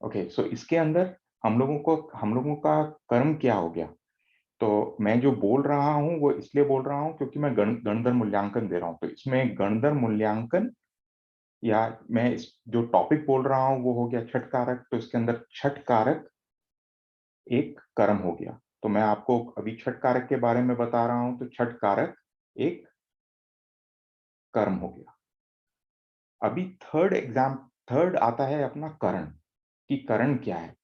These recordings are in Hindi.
ओके, सो इसके अंदर हम लोगों का कर्म क्या हो गया? तो मैं जो बोल रहा हूँ वो इसलिए बोल रहा हूँ क्योंकि मैं गणधर मूल्यांकन दे रहा हूँ। तो इसमें गणधर मूल्यांकन, या मैं इस जो टॉपिक बोल रहा हूँ वो हो गया छठ कारक, तो इसके अंदर छठ कारक एक कर्म हो गया। तो मैं आपको अभी छठ कारक के बारे में बता रहा हूँ, तो छठ कारक एक कर्म हो गया। अभी थर्ड आता है अपना करण, कि करण क्या है।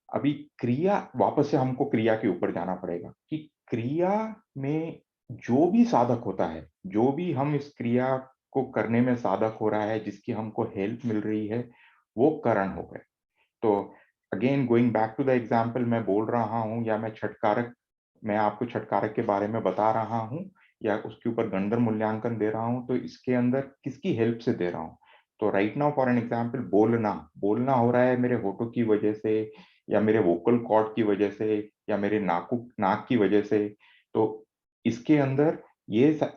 अभी क्रिया, वापस से हमको क्रिया के ऊपर जाना पड़ेगा कि क्रिया में जो भी साधक होता है, जो भी हम इस क्रिया को करने में साधक हो रहा है, जिसकी हमको हेल्प मिल रही है, वो करण हो गए। तो again going back to the example, मैं बोल रहा हूँ या मैं छठकारक, मैं आपको छठकारक के बारे में बता रहा हूँ या उसके ऊपर गणधर मूल्यांकन दे रहा हूँ, तो इसके अंदर किसकी हेल्प से दे रहा हूँ? तो right now for an example, बोलना बोलना हो रहा है मेरे होठों की वजह से, या मेरे वोकल कॉर्ड की वजह से, या मेरे नाक की वजह से। तो इसके अंदर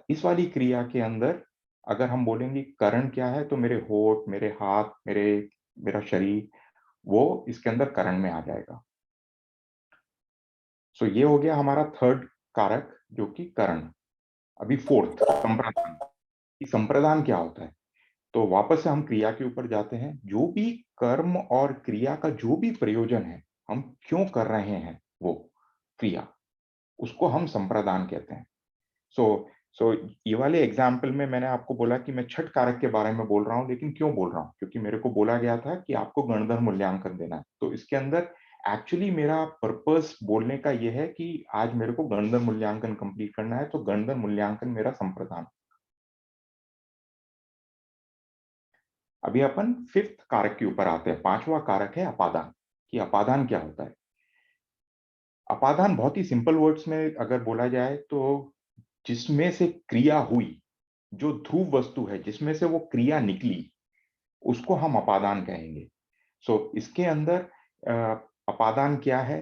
इस वाली क्रिया के अंदर अगर हम बोलेंगे करण क्या है, तो मेरे होठ, मेरे हाथ, मेरा शरीर, वो इसके अंदर करण में आ जाएगा। सो ये हो गया हमारा थर्ड कारक, जो कि करण। अभी फोर्थ, संप्रदान। कि संप्रदान क्या होता है? तो वापस से हम क्रिया के ऊपर जाते हैं। जो भी कर्म और क्रिया का जो भी प्रयोजन है, हम क्यों कर रहे हैं वो क्रिया, उसको हम संप्रदान कहते हैं। सो सो ये वाले एग्जाम्पल में मैंने आपको बोला कि मैं छठ कारक के बारे में बोल रहा हूँ, लेकिन क्यों बोल रहा हूँ? क्योंकि मेरे को बोला गया था कि आपको गणधर मूल्यांकन देना है। तो इसके अंदर एक्चुअली मेरा पर्पस बोलने का यह है कि आज मेरे को गणधर मूल्यांकन कंप्लीट करना है, तो गणधर मूल्यांकन मेरा संप्रदान। अभी अपन फिफ्थ कारक के ऊपर आते हैं। पांचवा कारक है अपादान, कि अपादान क्या होता है। अपादान बहुत ही सिंपल वर्ड्स में अगर बोला जाए तो जिसमें से क्रिया हुई, जो ध्रुव वस्तु है जिसमें से वो क्रिया निकली, उसको हम अपादान कहेंगे। इसके अंदर अ, अपादान क्या है,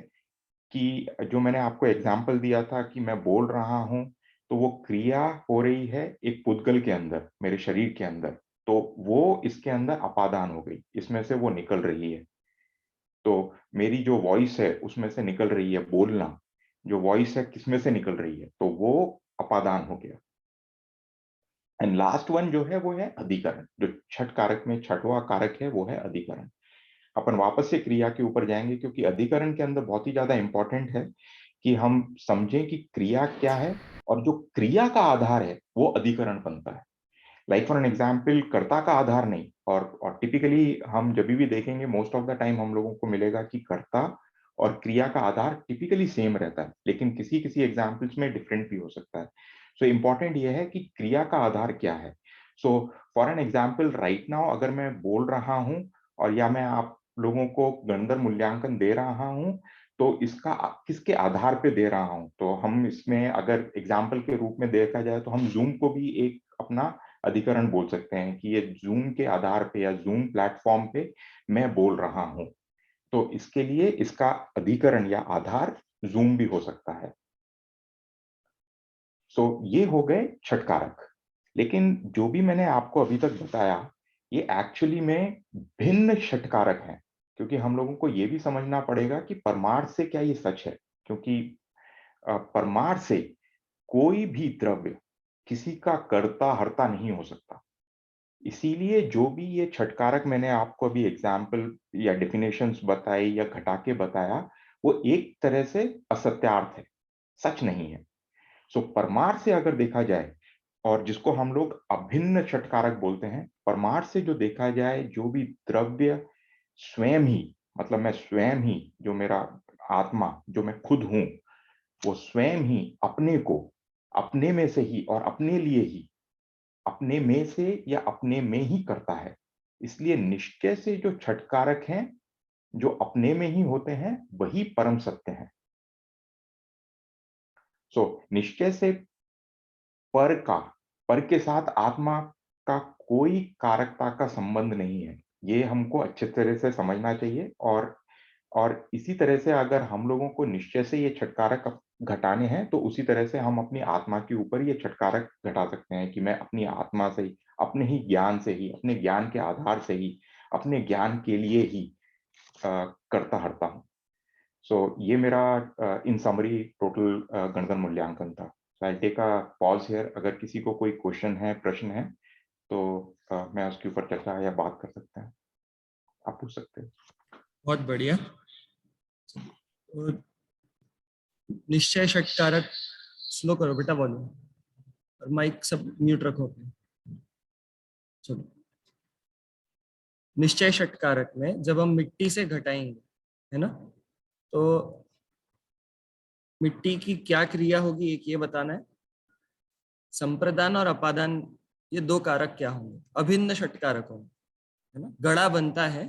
कि जो मैंने आपको एग्जाम्पल दिया था कि मैं बोल रहा हूं, तो वो क्रिया हो रही है एक पुद्गल के अंदर, मेरे शरीर के अंदर। तो वो इसके अंदर अपादान हो गई, इसमें से वो निकल रही है। तो मेरी जो वॉइस है उसमें से निकल रही है बोलना, जो वॉइस है किसमें से निकल रही है, तो वो अपादान हो गया। एंड लास्ट वन जो है वो है अधिकरण। जो छठ कारक में छठवां कारक है वो है अधिकरण। अपन वापस से क्रिया के ऊपर जाएंगे, क्योंकि अधिकरण के अंदर बहुत ही ज्यादा इंपॉर्टेंट है कि हम समझें कि क्रिया क्या है, और जो क्रिया का आधार है वो अधिकरण बनता है। लाइक फॉर एन एग्जाम्पल, कर्ता का आधार नहीं। और टिपिकली हम जब भी देखेंगे, मोस्ट ऑफ द टाइम हम लोगों को मिलेगा कि कर्ता और क्रिया का आधार टिपिकली सेम रहता है, लेकिन किसी किसी एग्जाम्पल्स में डिफरेंट भी हो सकता है। सो इम्पॉर्टेंट ये है कि क्रिया का आधार क्या है। So for an example, right now अगर मैं बोल रहा हूँ और या मैं आप लोगों को गणधर मूल्यांकन दे रहा हूँ, तो इसका किसके आधार पे दे रहा हूँ? तो हम इसमें अगर एग्जाम्पल के रूप में देखा जाए, तो हम जूम को भी एक अपना अधिकरण बोल सकते हैं कि ये जूम के आधार पे या जूम प्लेटफॉर्म पे मैं बोल रहा हूं। तो इसके लिए इसका अधिकरण या आधार जूम भी हो सकता है। ये हो गए छठ कारक। लेकिन जो भी मैंने आपको अभी तक बताया, ये एक्चुअली में भिन्न छठ कारक हैं। क्योंकि हम लोगों को ये भी समझना पड़ेगा कि परमार्थ से क्या ये सच है। क्योंकि परमार्थ से कोई भी द्रव्य किसी का कर्ता हर्ता नहीं हो सकता। इसीलिए जो भी ये छठकारक मैंने आपको अभी एग्जाम्पल या डेफिनेशंस बताई या घटा के बताया, वो एक तरह से असत्यार्थ है, सच नहीं है। परमार्थ से अगर देखा जाए, और जिसको हम लोग अभिन्न छठकारक बोलते हैं, परमार्थ से जो देखा जाए, जो भी द्रव्य स्वयं ही, मतलब मैं स्वयं ही, जो मेरा आत्मा, जो मैं खुद हूं, वो स्वयं ही अपने को अपने में से ही और अपने लिए ही, अपने में से या अपने में ही करता है। इसलिए निश्चय से जो छठकारक हैं, जो अपने में ही होते हैं, वही परम सत्य है। निश्चय से पर का, पर के साथ आत्मा का कोई कारकता का संबंध नहीं है। ये हमको अच्छे तरह से समझना चाहिए। और इसी तरह से अगर हम लोगों को निश्चय से ये छठकारक घटाने हैं, तो उसी तरह से हम अपनी आत्मा के ऊपर ये छठकारक घटा सकते हैं कि मैं अपनी आत्मा से ही, अपने ही ज्ञान से ही, अपने ज्ञान के आधार से ही, अपने ज्ञान के लिए ही करता हरता हूँ। सो ये मेरा इन समरी टोटल गणगण मूल्यांकन था। So I take a pause here. अगर किसी को कोई क्वेश्चन है, प्रश्न है, तो मैं उसके ऊपर चर्चा या बात कर सकते हैं। आप पूछ सकते हैं। बहुत बढ़िया। तो निश्चय षटकारक, स्लो करो बेटा वॉल्यूम, और माइक सब म्यूट रखो अपने। चलो, निश्चय षटकारक में जब हम मिट्टी से घटाएंगे, है ना, तो मिट्टी की क्या क्रिया होगी, एक ये बताना है। संप्रदान और अपादान, ये दो कारक क्या होंगे, अभिन्न षटकारक होंगे, है ना। गड़ा बनता है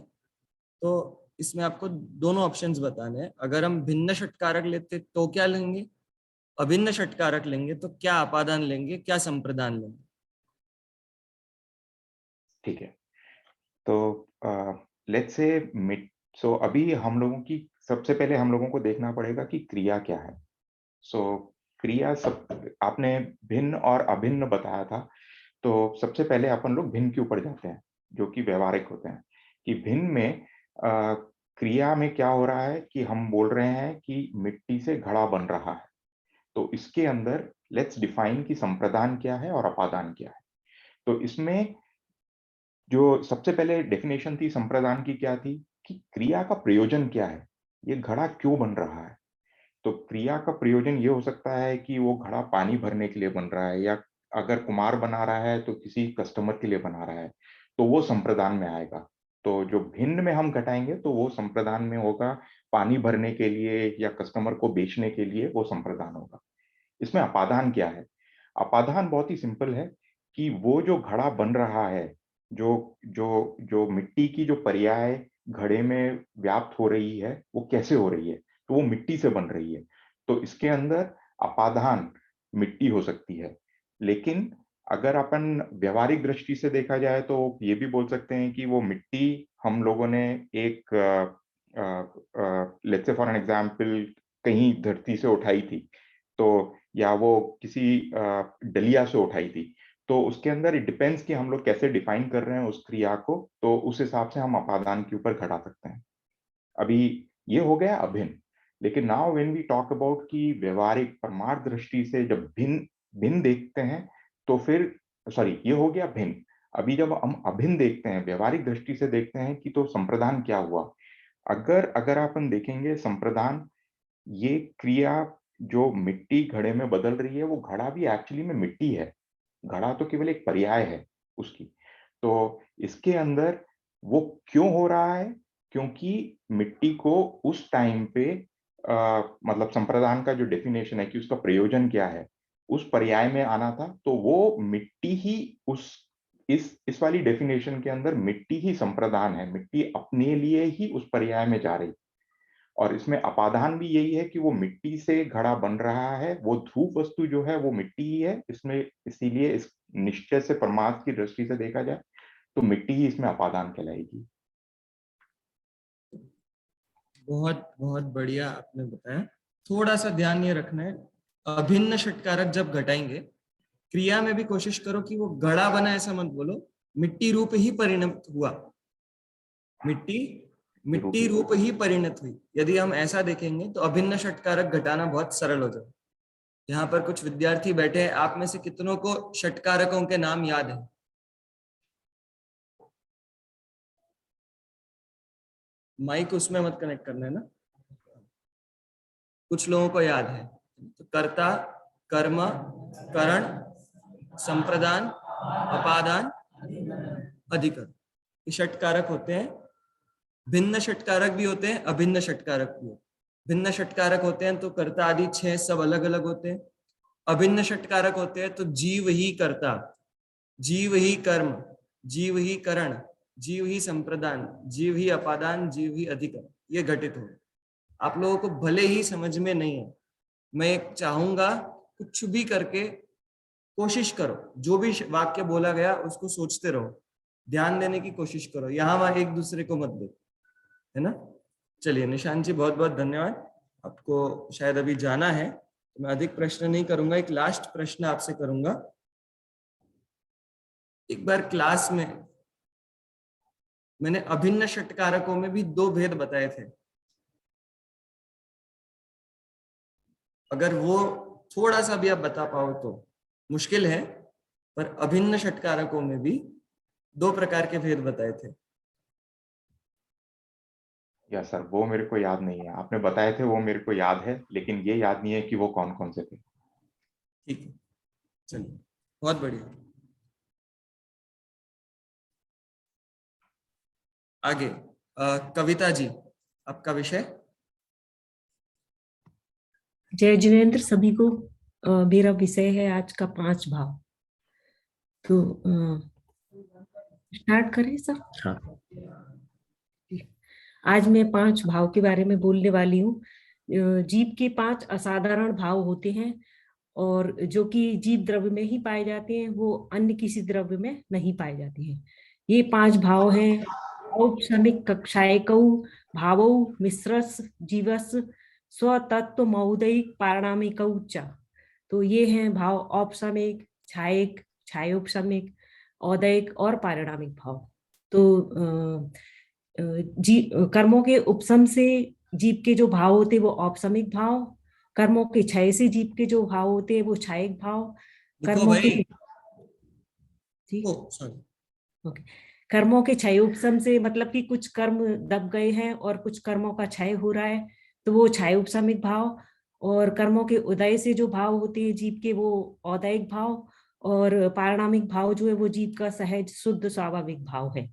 तो इसमें आपको दोनों ऑप्शंस बताने हैं। अगर हम भिन्न षटकारक लेते तो क्या लेंगे, अभिन्न षटकारक लेंगे तो क्या अपादान लेंगे, क्या संप्रदान लेंगे। ठीक है, तो लेट्स से मिट सो अभी हम लोगों की सबसे पहले हम लोगों को देखना पड़ेगा कि क्रिया क्या है। सो क्रिया सब आपने भिन्न और अभिन्न बताया था, तो सबसे पहले अपन लोग भिन्न के ऊपर जाते हैं, जो कि व्यवहारिक होते हैं। कि भिन्न में क्रिया में क्या हो रहा है कि हम बोल रहे हैं कि मिट्टी से घड़ा बन रहा है। तो इसके अंदर लेट्स डिफाइन कि संप्रदान क्या है और अपादान क्या है। तो इसमें जो सबसे पहले डेफिनेशन थी संप्रदान की, क्या थी कि क्रिया का प्रयोजन क्या है, ये घड़ा क्यों बन रहा है। तो क्रिया का प्रयोजन ये हो सकता है कि वो घड़ा पानी भरने के लिए बन रहा है, या अगर कुम्हार बना रहा है तो किसी कस्टमर के लिए बना रहा है, तो वो संप्रदान में आएगा। तो जो भिन्न में हम घटाएंगे तो वो संप्रदान में होगा, पानी भरने के लिए या कस्टमर को बेचने के लिए वो संप्रदान होगा। इसमें अपादान क्या है? अपादान बहुत ही सिंपल है कि वो जो घड़ा बन रहा है, जो जो जो मिट्टी की जो पर्याय घड़े में व्याप्त हो रही है, वो कैसे हो रही है, तो वो मिट्टी से बन रही है। तो इसके अंदर अपादान मिट्टी हो सकती है। लेकिन अगर अपन व्यवहारिक दृष्टि से देखा जाए तो ये भी बोल सकते हैं कि वो मिट्टी हम लोगों ने एक let's say for an example कहीं धरती से उठाई थी, तो या वो किसी डलिया से उठाई थी। तो उसके अंदर इट डिपेंड्स कि हम लोग कैसे डिफाइन कर रहे हैं उस क्रिया को, तो उस हिसाब से हम अपादान के ऊपर घटा सकते हैं। अभी ये हो गया अभिन्न। लेकिन now when we talk about कि व्यवहारिक परमार्थ दृष्टि से जब भिन्न भिन्न देखते हैं, तो फिर सॉरी, ये हो गया भिन्न। अभी जब हम अभिन्न देखते हैं, व्यवहारिक दृष्टि से देखते हैं कि तो संप्रदान क्या हुआ। अगर अगर अपन देखेंगे संप्रदान, ये क्रिया जो मिट्टी घड़े में बदल रही है, वो घड़ा भी एक्चुअली में मिट्टी है। घड़ा तो केवल एक पर्याय है उसकी। तो इसके अंदर वो क्यों हो रहा है? क्योंकि मिट्टी को उस टाइम पे मतलब संप्रदान का जो डेफिनेशन है कि उसका प्रयोजन क्या है, उस पर्याय में आना था। तो वो मिट्टी ही उस इस वाली डेफिनेशन के अंदर मिट्टी ही संप्रदान है, मिट्टी अपने लिए ही उस पर्याय में जा रही। और इसमें अपादान भी यही है कि वो मिट्टी से घड़ा बन रहा है, वो ध्रुव वस्तु जो है वो मिट्टी ही है इसमें। इसीलिए इस निश्चय से परमार्थ की दृष्टि से देखा जाए तो मिट्टी ही इसमें अपादान कहलाएगी। बहुत बहुत बढ़िया आपने बताया। थोड़ा सा ध्यान ये रखना है, अभिन्न षटकारक जब घटाएंगे, क्रिया में भी कोशिश करो कि वो घड़ा बना ऐसा मत बोलो, मिट्टी रूप ही परिणत हुआ, मिट्टी मिट्टी रूप ही परिणत हुई। यदि हम ऐसा देखेंगे तो अभिन्न षटकारक घटाना बहुत सरल हो जाए। यहाँ पर कुछ विद्यार्थी बैठे हैं, आप में से कितनों को षटकारकों के नाम याद है? माइक उसमें मत कनेक्ट करना है ना। कुछ लोगों को याद है, तो कर्ता, कर्म, करण, संप्रदान, अपादान, अधिकरण, ये षटकारक होते हैं। भिन्न षटकारक भी होते हैं, अभिन्न षटकारक भी होते हैं। भिन्न षटकारक होते हैं तो कर्ता आदि 6 सब अलग अलग होते हैं। अभिन्न षटकारक होते हैं तो जीव ही कर्ता, जीव ही कर्म, जीव ही करण, जीव ही संप्रदान, जीव ही अपादान, जीव ही अधिकरण, ये घटित हो। आप लोगों को भले ही समझ में नहीं है, मैं चाहूंगा कुछ भी करके कोशिश करो, जो भी वाक्य बोला गया उसको सोचते रहो, ध्यान देने की कोशिश करो, यहाँ वहां एक दूसरे को मत दो, है ना। चलिए निशांत जी, बहुत बहुत धन्यवाद। आपको शायद अभी जाना है तो मैं अधिक प्रश्न नहीं करूंगा, एक लास्ट प्रश्न आपसे करूंगा। एक बार क्लास में मैंने अभिन्न षटकारकों में भी दो भेद बताए थे। अगर वो थोड़ा सा भी आप बता पाओ तो मुश्किल है, पर अभिन्न षटकारकों में भी दो प्रकार के भेद बताए थे। या सर, वो मेरे को याद नहीं है। आपने बताए थे वो मेरे को याद है, लेकिन ये याद नहीं है कि वो कौन कौन से थे। ठीक है, चलिए, बहुत बढ़िया। आगे कविता जी, आपका विषय। जय जिनेन्द्र सभी को। मेरा विषय है आज का 5 भाव। तो स्टार्ट करें सर। हाँ। आज मैं 5 भाव के बारे में बोलने वाली हूँ। जीव के 5 असाधारण भाव होते हैं और जो कि जीव द्रव्य में ही पाए जाते हैं, वो अन्य किसी द्रव्य में नहीं पाए जाते हैं। ये 5 भाव हैं: औपसमिक कक्षायकौ भावौ मिश्रस जीवस स्वतत्व मौदिक पारणामिकौ च। तो ये हैं भाव: औपसमिक, छायिक, छायोपसमिक, औदैक और पारिणामिक भाव। तो कर्मों के उपसम से जीव के जो भाव होते हैं वो औपसमिक भाव, कर्मों के क्षय से जीव के जो भाव होते हैं वो छायिक भाव, कर्मों के सॉरी ओके, कर्मों के क्षय उपसम से मतलब कि कुछ कर्म दब गए हैं और कुछ कर्मों का क्षय हो रहा है, तो वो क्षय उपसमिक भाव। और कर्मों के उदय से जो भाव होते हैं जीव के, वो औदैक भाव। और पारिणामिक भाव जो है वो जीव का सहज शुद्ध स्वाभाविक भाव है।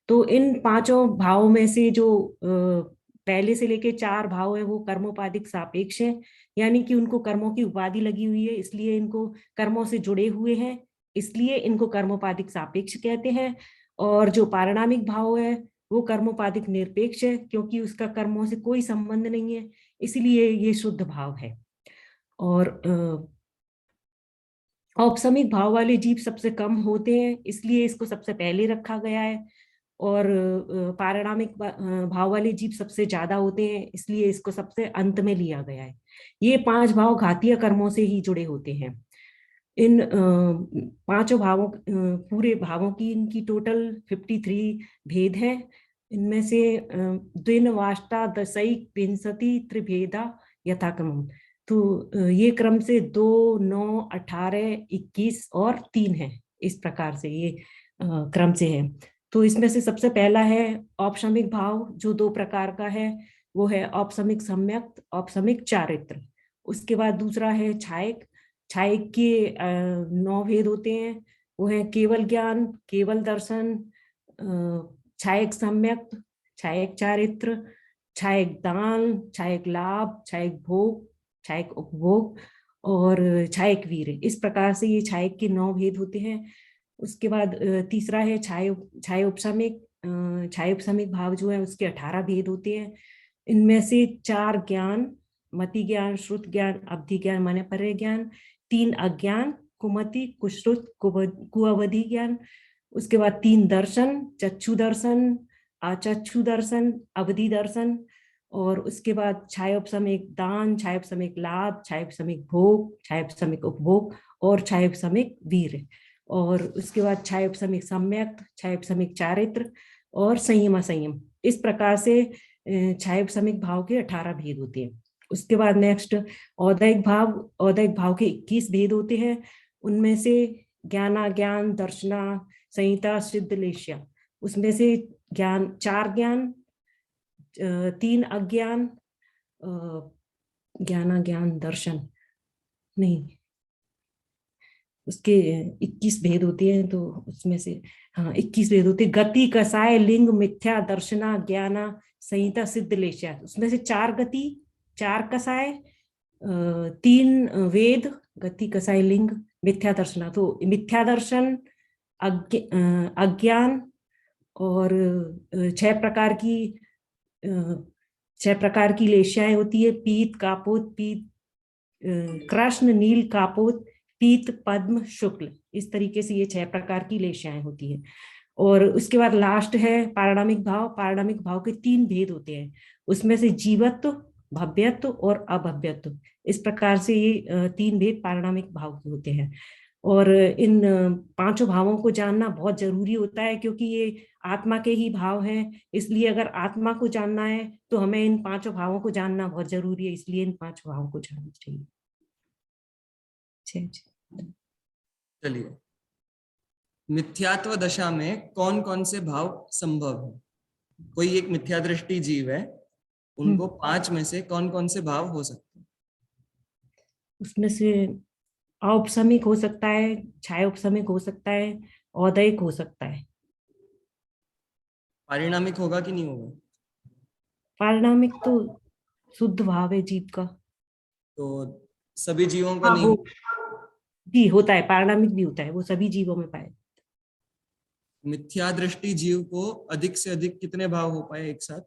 तो इन 5 भावों में से जो पहले से लेके 4 भाव है वो कर्मोपाधिक सापेक्ष है, यानी कि उनको कर्मों की उपाधि लगी हुई है, इसलिए इनको कर्मों से जुड़े हुए हैं, इसलिए इनको कर्मोपाधिक सापेक्ष कहते हैं। और जो पारिणामिक भाव है वो कर्मोपाधिक निरपेक्ष है, क्योंकि उसका कर्मों से कोई संबंध नहीं है, इसलिए ये शुद्ध भाव है। और औपसमिक भाव वाले जीव सबसे कम होते हैं, इसलिए इसको सबसे पहले रखा गया है। और पारिणामिक भाव वाले जीव सबसे ज्यादा होते हैं, इसलिए इसको सबसे अंत में लिया गया है। ये 5 भाव घातीय कर्मों से ही जुड़े होते हैं। इन 5 भावों, पूरे भावों की इनकी टोटल 53 भेद है। इनमें से द्विन वाष्टा दशैक विंशति त्रिभेदा यथाक्रम। तो ये क्रम से 2, 9, 18, 21 और 3 है। इस प्रकार से ये क्रम से है। तो इसमें से सबसे पहला है औपसमिक भाव, जो 2 प्रकार का है। वो है औपसमिक सम्यक्त, औपसमिक चारित्र। उसके बाद दूसरा है छायक। छायक के 9 भेद होते हैं। वो है केवल ज्ञान, केवल दर्शन, छायक सम्यक्त, छायक चारित्र, छायक दान, छायक लाभ, छायक भोग, छायक उपभोग और छायक वीर। इस प्रकार से ये छायक के 9 भेद होते हैं। उसके बाद तीसरा है छायोपसमिक। छायोपसमिक भाव जो है उसके 18 भेद होते हैं। इनमें से 4 ज्ञान, मति ज्ञान, श्रुत ज्ञान, अवधि ज्ञान माने परे ज्ञान, 3 अज्ञान, कुमति, कुश्रुत, कुअवधि ज्ञान। उसके बाद 3 दर्शन, चक्षु दर्शन, अचक्षु दर्शन, अवधि दर्शन। और उसके बाद छायोपसमिक दान, छायोपसमिक लाभ, छायोपसमिक भोग, छायोपसमिक उपभोग और छायोपसमिक वीर। और उसके बाद छायोपसमिक सम्यक, छायोपसमिक चारित्र और संयम असंयम। इस प्रकार से छायोपसमिक भाव के 18 भेद होते हैं। उसके बाद नेक्स्ट औदैक भाव। औदैक भाव के 21 भेद होते हैं। उनमें से ज्ञानाज्ञान, दर्शना, संहिता, सिद्ध, लेश्या। उसमें से ज्ञान 4 ज्ञान, 3 अज्ञान, ज्ञानाज्ञान, दर्शन नहीं, उसके 21 भेद होते हैं। तो उसमें से 21 भेद होते हैं। गति, कसाय, लिंग, मिथ्या, दर्शना, ज्ञाना, संहिता, सिद्ध, लेश्या। उसमें से 4 गति, 4 कसाय, 3 वेद, गति, कसाय, लिंग, मिथ्या, दर्शना। तो मिथ्या दर्शन, अज्ञान और 6 प्रकार की लेश्याएं होती है: पीत, कापोत, पीत, कृष्ण, नील, कापोत, पीत, पद्म, शुक्ल। इस तरीके से ये 6 प्रकार की लेश्याएं होती है। और उसके बाद लास्ट है पारिणामिक भाव। पारिणामिक भाव के 3 भेद होते हैं। उसमें से जीवत्व, भव्यत्व और अभव्यत्व। इस प्रकार से ये 3 भेद पारिणामिक भाव के होते हैं। और इन पांचों भावों को जानना बहुत जरूरी होता है, क्योंकि ये आत्मा के ही भाव हैं। इसलिए अगर आत्मा को जानना है तो हमें इन पांचों भावों को जानना बहुत जरूरी है, इसलिए इन पांचों भावों को जानना चाहिए। चलिए, मिथ्यात्व दशा में कौन कौन से भाव संभव है? कोई एक मिथ्या दृष्टि जीव है, उनको 5 में से कौन कौन से भाव हो सकते हैं? उसमें से औपसमिक हो सकता है, छायोपसमिक हो सकता है, औदैहिक हो सकता है। पारिणामिक होगा कि नहीं होगा? पारिणामिक तो शुद्ध भाव है जीव का। तो सभी जीवों का हाँ नहीं वो होगा। जी होता है, पारिणामिक भी होता है, वो सभी जीवों में पाए। मिथ्या दृष्टि जीव को अधिक से अधिक कितने भाव हो पाए एक साथ?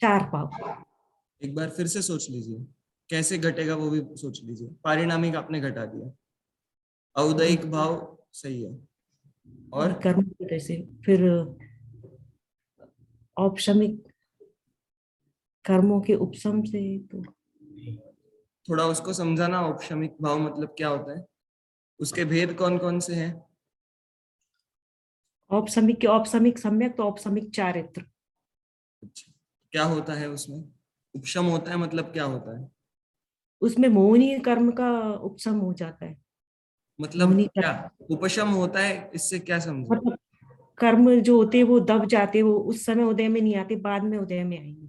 4 भाव। एक बार फिर से सोच लीजिए, कैसे घटेगा वो भी सोच लीजिए। पारिणामिक आपने घटा दिया, औदैहिक भाव सही है, और कर्म की वजह से फिर औपशमिक कर्मों के उपशम से तो थोड़ा उसको समझाना, औपशमिक भाव मतलब क्या होता है, उसके भेद कौन कौन से हैं? औपसमिक के औपसमिक सम्यक तो औपसमिक चारित्र। अच्छा, क्या होता है उसमें? उपशम होता है मतलब क्या होता है? उसमें मोहनीय कर्म का उपशम हो जाता है। मतलब मोहनीय क्या कर्म उपशम होता है, इससे क्या समझे? मतलब कर्म जो होते हैं वो दब जाते हैं, वो उस समय उदय में नहीं आते, बाद में उदय में आएंगे।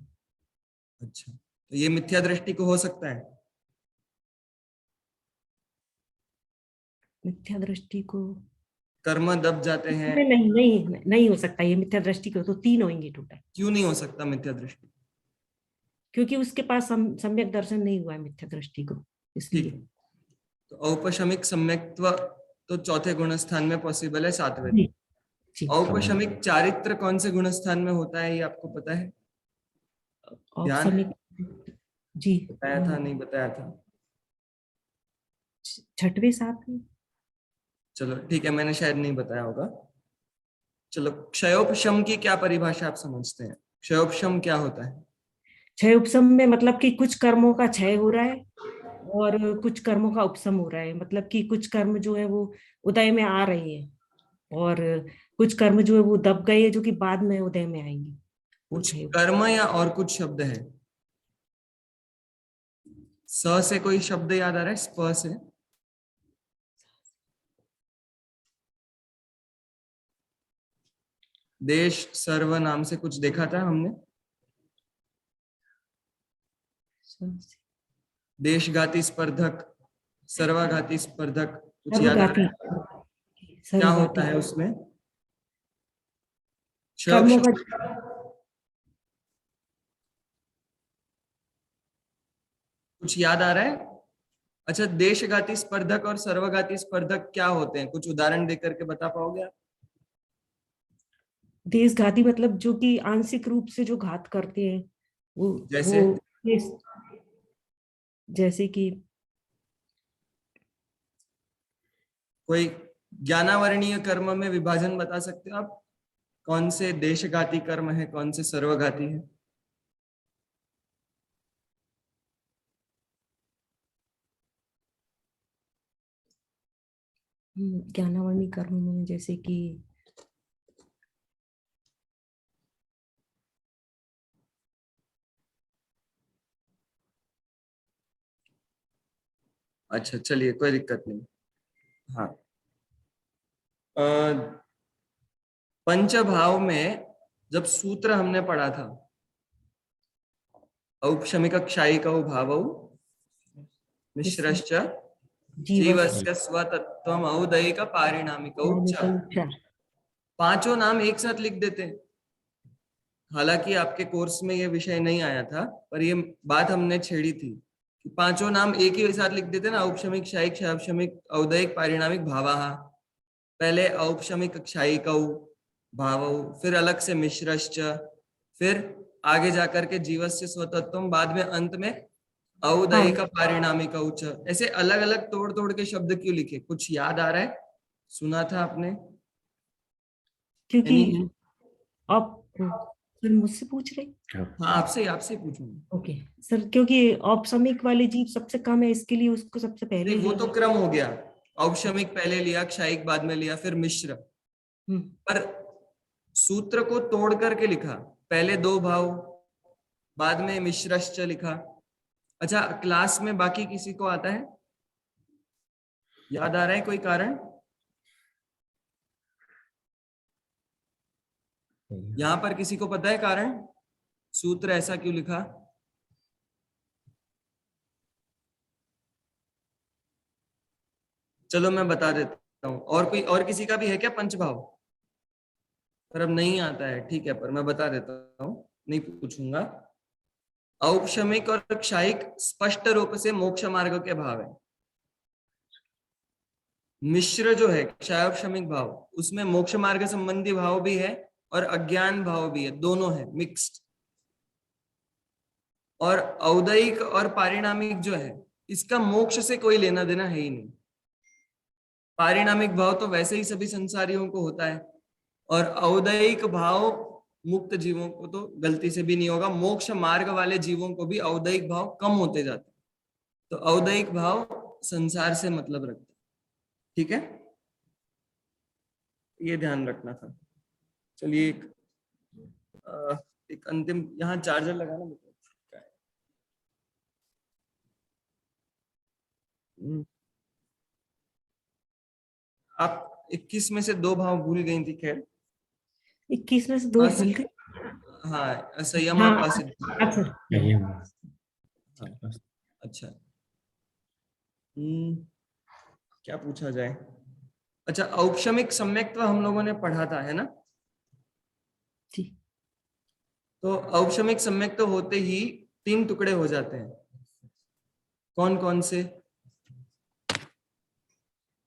अच्छा, तो ये मिथ्या दृष्टि को हो सकता है? मिथ्या दृष्टि को कर्म दब जाते हैं? नहीं नहीं नहीं नहीं हो सकता, ये मिथ्या दृष्टि को तो 3 होंगे टोटल। क्यों नहीं हो सकता मिथ्या दृष्टि? क्योंकि उसके पास सम्यक दर्शन नहीं हुआ है मिथ्या दृष्टि को, ठीक इसलिए। है, तो औपशमिक सम्यक्त्व तो चौथे गुण स्थान में पॉसिबल है, 7वें जी दिन। जी। औपशमिक चारित्र कौन से गुण स्थान में होता है, ये आपको पता है? ध्यान है? औपसमिक जी बताया था नहीं बताया था? 6वें 7वें। चलो ठीक है, मैंने शायद नहीं बताया होगा। चलो, क्षयोपशम की क्या परिभाषा आप समझते हैं? क्षयोपशम क्या होता है? क्षय उपशम में मतलब कि कुछ कर्मों का क्षय हो रहा है और कुछ कर्मों का उपशम हो रहा है। मतलब कि कुछ कर्म जो है वो उदय में आ रहे हैं, और कुछ कर्म जो है वो दब गए हैं, जो कि बाद में उदय में आएंगे। वो कुछ क्षय उपशम। कर्म या और कुछ शब्द है? स से कोई शब्द याद आ रहा है? स्प से? देश सर्व नाम से कुछ देखा था हमने? देशघाती स्पर्धक, सर्वघाती स्पर्धक, कुछ याद आ रहा सर्वघाती। है? क्या होता सर्वघाती है उसमें? कर्मों का। कुछ याद आ रहा है? अच्छा, देशघाती स्पर्धक और सर्वघाती स्पर्धक क्या होते हैं, कुछ उदाहरण देकर के बता पाओगे आप? देशघाती मतलब जो कि आंशिक रूप से जो घात करते हैं, वो जैसे? जैसे कि कोई ज्ञानावरणीय कर्म में विभाजन बता सकते हो आप? कौन से देशघाती कर्म है, कौन से सर्वघाती है? ज्ञानावरणी कर्म में जैसे कि अच्छा चलिए, कोई दिक्कत नहीं। हाँ, पंचभाव में जब सूत्र हमने पढ़ा था, औपशमिक क्षायिकौ भावौ मिश्रश्च जीवस जीवस्य स्वतत्वम् औदैहिक पारिणामिकौ च, उपचार। पांचों नाम एक साथ लिख देते हैं। हालांकि आपके कोर्स में ये विषय नहीं आया था, पर ये बात हमने छेड़ी थी कि पांचों नाम एक ही साथ लिख देते ना, औपशमिक क्षायिक क्षापशमिक औदैहिक पारिणामिक भावाः। पहले औपशमिक क्षायिकौ भावौ, फिर अलग से मिश्रश्च, फिर आगे जाकर के जीवस्य स्वतत्वम, बाद में अंत में हाँ, औदैहिक पारिणामिकौ च। ऐसे अलग अलग तोड़ तोड़ के शब्द क्यों लिखे, कुछ याद आ रहा है? सुना था आपने? क्योंकि एनी हिंट? आप सर मुझसे पूछ रहे। हाँ, आपसे आपसे पूछूंगा। ओके सर, क्योंकि औपसमिक वाली जीव सबसे कम है, इसके लिए उसको सबसे पहले नहीं, वो ही। तो क्रम हो गया। औपशमिक पहले लिया, क्षायिक बाद में लिया, फिर मिश्र। पर सूत्र को तोड़ करके लिखा, पहले 2 भाव, बाद में मिश्रश्च लिखा। अच्छा, क्लास में बाकी किसी को आता है, याद आ रहा है कोई कारण? यहां पर किसी को पता है कारण, सूत्र ऐसा क्यों लिखा? चलो मैं बता देता हूँ। और कोई, और किसी का भी है क्या पंचभाव? पर अब नहीं आता है, ठीक है, पर मैं बता देता हूँ, नहीं पूछूंगा। औपशमिक और क्षायिक स्पष्ट रूप से मोक्ष मार्ग के भाव है। मिश्र जो है क्षायोपशमिक भाव, उसमें मोक्ष मार्ग संबंधी भाव भी है और अज्ञान भाव भी है, दोनों है, मिक्स्ड। और औदयिक और पारिणामिक जो है, इसका मोक्ष से कोई लेना देना है ही नहीं। पारिणामिक भाव तो वैसे ही सभी संसारियों को होता है, और औदयिक भाव मुक्त जीवों को तो गलती से भी नहीं होगा, मोक्ष मार्ग वाले जीवों को भी औदयिक भाव कम होते जाते हैं। तो औदयिक भाव संसार से मतलब रखते हैं, ठीक है, ये ध्यान रखना था। चलिए एक अंतिम, यहाँ चार्जर लगाना मतलब आप 21 में से 2 भाव भूल गई थी, खैर 21 में से 2 भूल गए। हाँ, संयम हाँ, पास। अच्छा हाँ, अच्छा, क्या पूछा जाए? अच्छा, औपशमिक सम्यक्त्व हम लोगों ने पढ़ा था, है ना? जी। तो औपशमिक सम्यक्त्व होते ही 3 टुकड़े हो जाते हैं। कौन कौन से?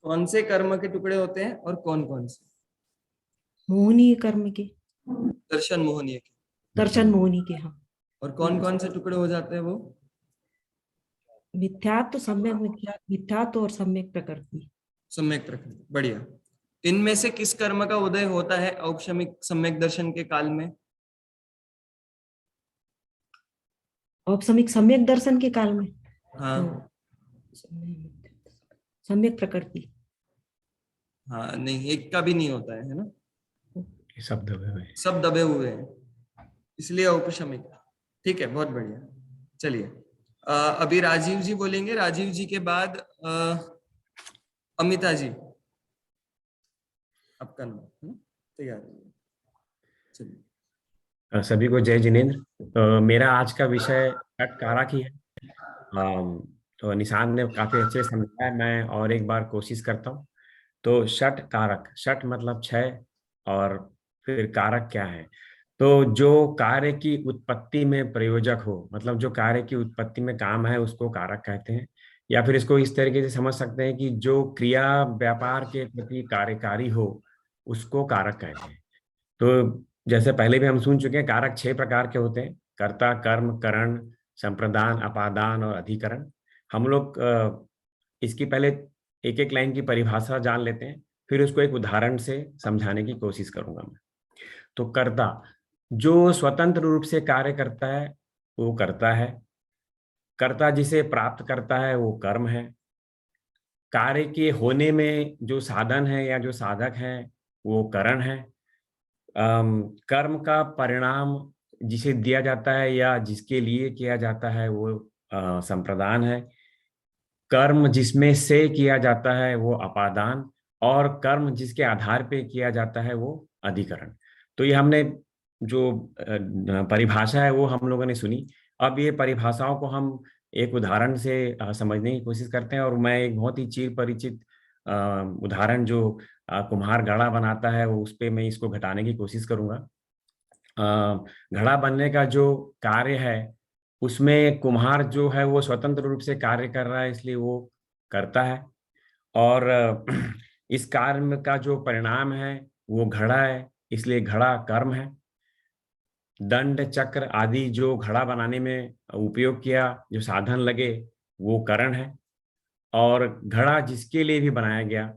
कौन से कर्म के टुकड़े होते हैं और कौन कौन से? मोहनीय कर्म के, दर्शन मोहनीय के। दर्शन मोहनी के, हाँ। और कौन कौन से टुकड़े हो जाते हैं वो? मिथ्यात्व, सम्यक मिथ्यात्व और सम्यक प्रकृति। सम्यक प्रकृति, बढ़िया। इनमें से किस कर्म का उदय होता है औपशमिक सम्यक दर्शन के काल में? औपशमिक सम्यक दर्शन के काल में हाँ, तो सम्यक प्रकृति। हाँ, नहीं, एक का भी नहीं होता है ना? सब दबे हुए हैं। सब दबे हुए हैं, इसलिए औपशमिक। ठीक है, बहुत बढ़िया। चलिए अभी राजीव जी बोलेंगे, राजीव जी के बाद अमिता जी, आपका नाम तैयार है? चलिए। सभी को जय जिनेन्द्र। मेरा आज का विषय षट कारक ही है। तो निशान ने काफी अच्छे से समझाया, मैं और एक बार कोशिश करता हूँ। तो षट कारक, षट मतलब 6 और फिर कारक क्या है? तो जो कार्य की उत्पत्ति में प्रयोजक हो, मतलब जो कार्य की उत्पत्ति में काम है, उसको कारक कहते हैं। या फिर इसको इस तरीके से समझ सकते हैं कि जो क्रिया व्यापार के प्रति कार्यकारी हो, उसको कारक कहते हैं। तो जैसे पहले भी हम सुन चुके हैं, कारक 6 प्रकार के होते हैं: कर्ता, कर्म, करण, संप्रदान, अपादान और अधिकरण। हम लोग इसकी पहले एक एक लाइन की परिभाषा जान लेते हैं, फिर उसको एक उदाहरण से समझाने की कोशिश करूंगा मैं। तो कर्ता, जो स्वतंत्र रूप से कार्य करता है वो कर्ता है। कर्ता जिसे प्राप्त करता है वो कर्म है। कार्य के होने में जो साधन है या जो साधक है वो करण है। कर्म का परिणाम जिसे दिया जाता है या जिसके लिए किया जाता है वो संप्रदान है। कर्म जिसमें से किया जाता है वो अपादान, और कर्म जिसके आधार पे किया जाता है वो अधिकरण। तो ये हमने जो परिभाषा है वो हम लोगों ने सुनी। अब ये परिभाषाओं को हम एक उदाहरण से समझने की कोशिश करते हैं, और मैं एक बहुत ही चिर परिचित उदाहरण जो कुम्हार घड़ा बनाता है वो उस पे मैं इसको घटाने की कोशिश करूंगा। घड़ा बनने का जो कार्य है उसमें कुम्हार जो है वो स्वतंत्र रूप से कार्य कर रहा है, इसलिए वो करता है। और इस कार्य का जो परिणाम है वो घड़ा है, इसलिए घड़ा कर्म है। दंड, चक्र आदि जो घड़ा बनाने में उपयोग किया, जो साधन लगे, वो करण है। और घड़ा जिसके लिए भी बनाया गया,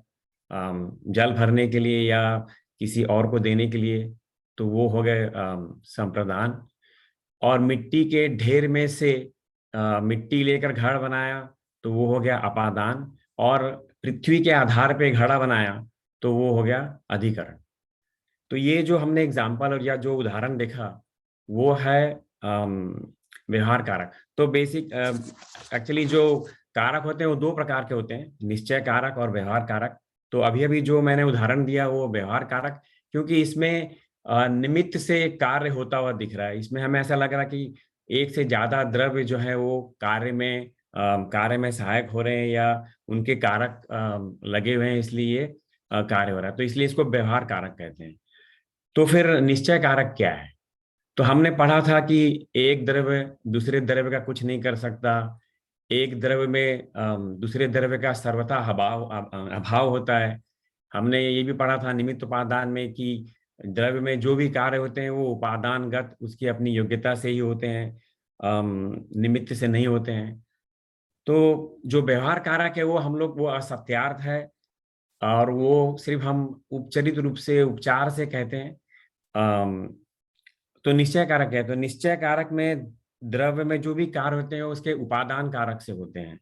जल भरने के लिए या किसी और को देने के लिए, तो वो हो गए संप्रदान। और मिट्टी के ढेर में से मिट्टी लेकर घर बनाया तो वो हो गया अपादान। और पृथ्वी के आधार पे घड़ा बनाया तो वो हो गया अधिकरण। तो ये जो हमने एग्जाम्पल और या जो उदाहरण देखा वो है व्यवहार कारक। तो बेसिक एक्चुअली जो कारक होते हैं वो दो प्रकार के होते हैं, निश्चय कारक और व्यवहार कारक। तो अभी अभी जो मैंने उदाहरण दिया वो व्यवहार कारक, क्योंकि इसमें निमित्त से कार्य होता हुआ दिख रहा है। इसमें हमें ऐसा लग रहा है कि एक से ज्यादा द्रव्य जो है वो कार्य में सहायक हो रहे हैं या उनके कारक लगे हुए हैं, इसलिए कार्य हो रहा है। तो इसलिए इसको व्यवहार कारक कहते हैं। तो फिर निश्चय कारक क्या है? तो हमने पढ़ा था कि एक द्रव्य दूसरे द्रव्य का कुछ नहीं कर सकता, एक द्रव्य में दूसरे द्रव्य का सर्वथा अभाव होता है। हमने ये भी पढ़ा था निमित्त उपादान में कि द्रव्य में जो भी कार्य होते हैं वो उपादानगत उसकी अपनी योग्यता से ही होते हैं, निमित्त से नहीं होते हैं। तो जो व्यवहार कारक है वो हम लोग वो असत्यार्थ है, और वो सिर्फ हम उपचारित रूप से उपचार से कहते हैं। तो निश्चय कारक है, तो निश्चय कारक में द्रव्य में जो भी कार्य होते हैं उसके उपादान कारक से होते हैं।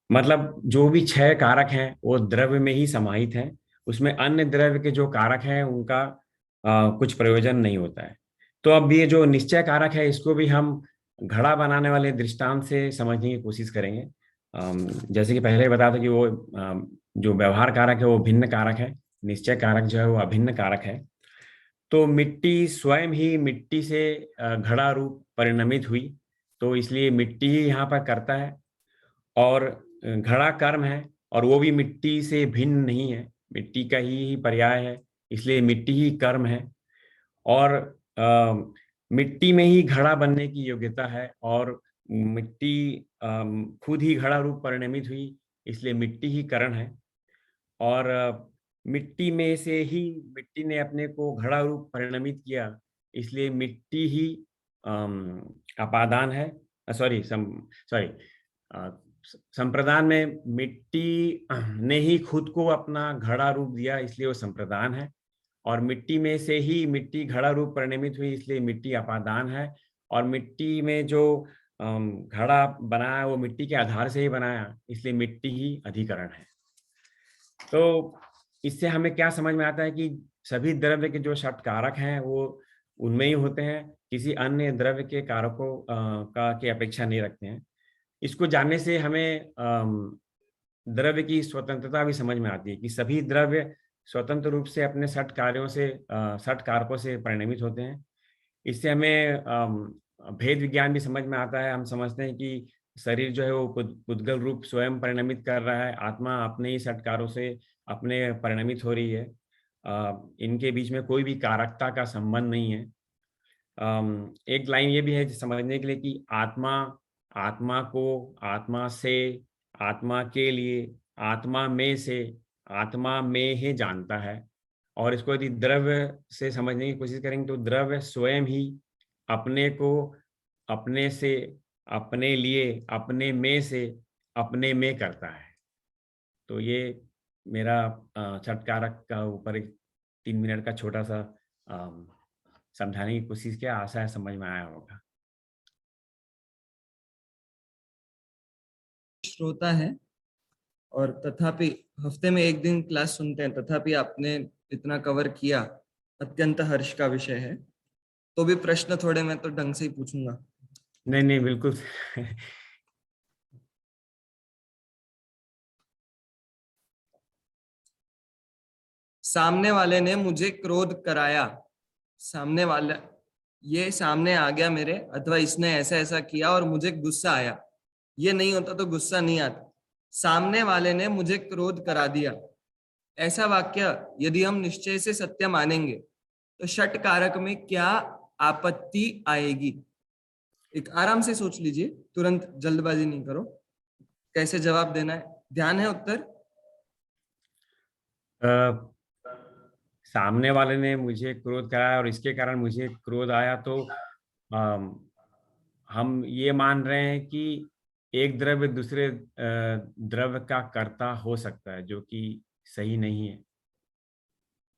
मतलब जो भी 6 कारक हैं वो द्रव्य में ही समाहित हैं, उसमें अन्य द्रव्य के जो कारक हैं उनका कुछ प्रयोजन नहीं होता है। तो अब ये जो निश्चय कारक है इसको भी हम घड़ा बनाने वाले दृष्टांत से समझने की कोशिश करेंगे। जैसे कि पहले बताया था कि वो जो व्यवहार कारक है वो भिन्न कारक है, निश्चय कारक जो है वो अभिन्न कारक है। तो मिट्टी स्वयं ही मिट्टी से घड़ा रूप परिणमित हुई, तो इसलिए मिट्टी ही यहाँ पर करता है। और घड़ा कर्म है, और वो भी मिट्टी से भिन्न नहीं है, मिट्टी का ही पर्याय है, इसलिए मिट्टी ही कर्म है। और मिट्टी में ही घड़ा बनने की योग्यता है, और मिट्टी खुद ही घड़ा रूप परिणमित हुई, इसलिए मिट्टी ही करण है। और मिट्टी में से ही मिट्टी ने अपने को घड़ा रूप परिणमित किया, इसलिए मिट्टी ही अपादान है। सॉरी संप्रदान में मिट्टी ने ही खुद को अपना घड़ा रूप दिया, इसलिए वो संप्रदान है। और मिट्टी में से ही मिट्टी घड़ा रूप परिणमित हुई, इसलिए मिट्टी अपादान है। और मिट्टी में जो घड़ा बनाया वो मिट्टी के आधार से ही बनाया, इसलिए मिट्टी ही अधिकरण है। तो इससे हमें क्या समझ में आता है कि सभी द्रव्य के जो षट कारक हैं वो उनमें ही होते हैं, किसी अन्य द्रव्य के कारकों का की अपेक्षा नहीं रखते हैं। इसको जानने से हमें द्रव्य की स्वतंत्रता भी समझ में आती है कि सभी द्रव्य स्वतंत्र रूप से अपने षट कारकों से परिणमित होते हैं। इससे हमें भेद विज्ञान भी समझ में आता है। हम समझते हैं कि शरीर जो है वो पुद्गल रूप स्वयं परिणमित कर रहा है, आत्मा अपने ही षटकारों से अपने परिणमित हो रही है। इनके बीच में कोई भी कारकता का संबंध नहीं है। एक लाइन ये भी है समझने के लिए कि आत्मा को आत्मा से, आत्मा के लिए, आत्मा में से, आत्मा में ही जानता है। और इसको यदि द्रव्य से समझने की कोशिश करेंगे तो द्रव्य स्वयं ही अपने को अपने से, अपने लिए, अपने में से, अपने में करता है। तो ये मेरा षटकारक का ऊपर एक 3 मिनट का छोटा सा समझाने की कोशिश किया। आशा है समझ में आया होगा। श्रोता है और तथापि हफ्ते में एक दिन क्लास सुनते हैं, तथापि आपने इतना कवर किया, अत्यंत हर्ष का विषय है। तो भी प्रश्न थोड़े मैं तो ढंग से ही पूछूंगा। नहीं नहीं बिल्कुल। सामने वाले ने मुझे क्रोध कराया, सामने वाला ये सामने आ गया मेरे, अथवा इसने ऐसा ऐसा किया और मुझे गुस्सा आया। ये नहीं होता तो गुस्सा नहीं आता। सामने वाले ने मुझे क्रोध करा दिया, ऐसा वाक्य यदि हम निश्चय से सत्य मानेंगे तो षट कारक में क्या आपत्ति आएगी? एक आराम से सोच लीजिए, तुरंत जल्दबाजी नहीं करो, कैसे जवाब देना है, ध्यान है उत्तर। सामने वाले ने मुझे क्रोध कराया और इसके कारण मुझे क्रोध आया, तो हम ये मान रहे हैं कि एक द्रव्य दूसरे द्रव्य का कर्ता हो सकता है, जो कि सही नहीं है।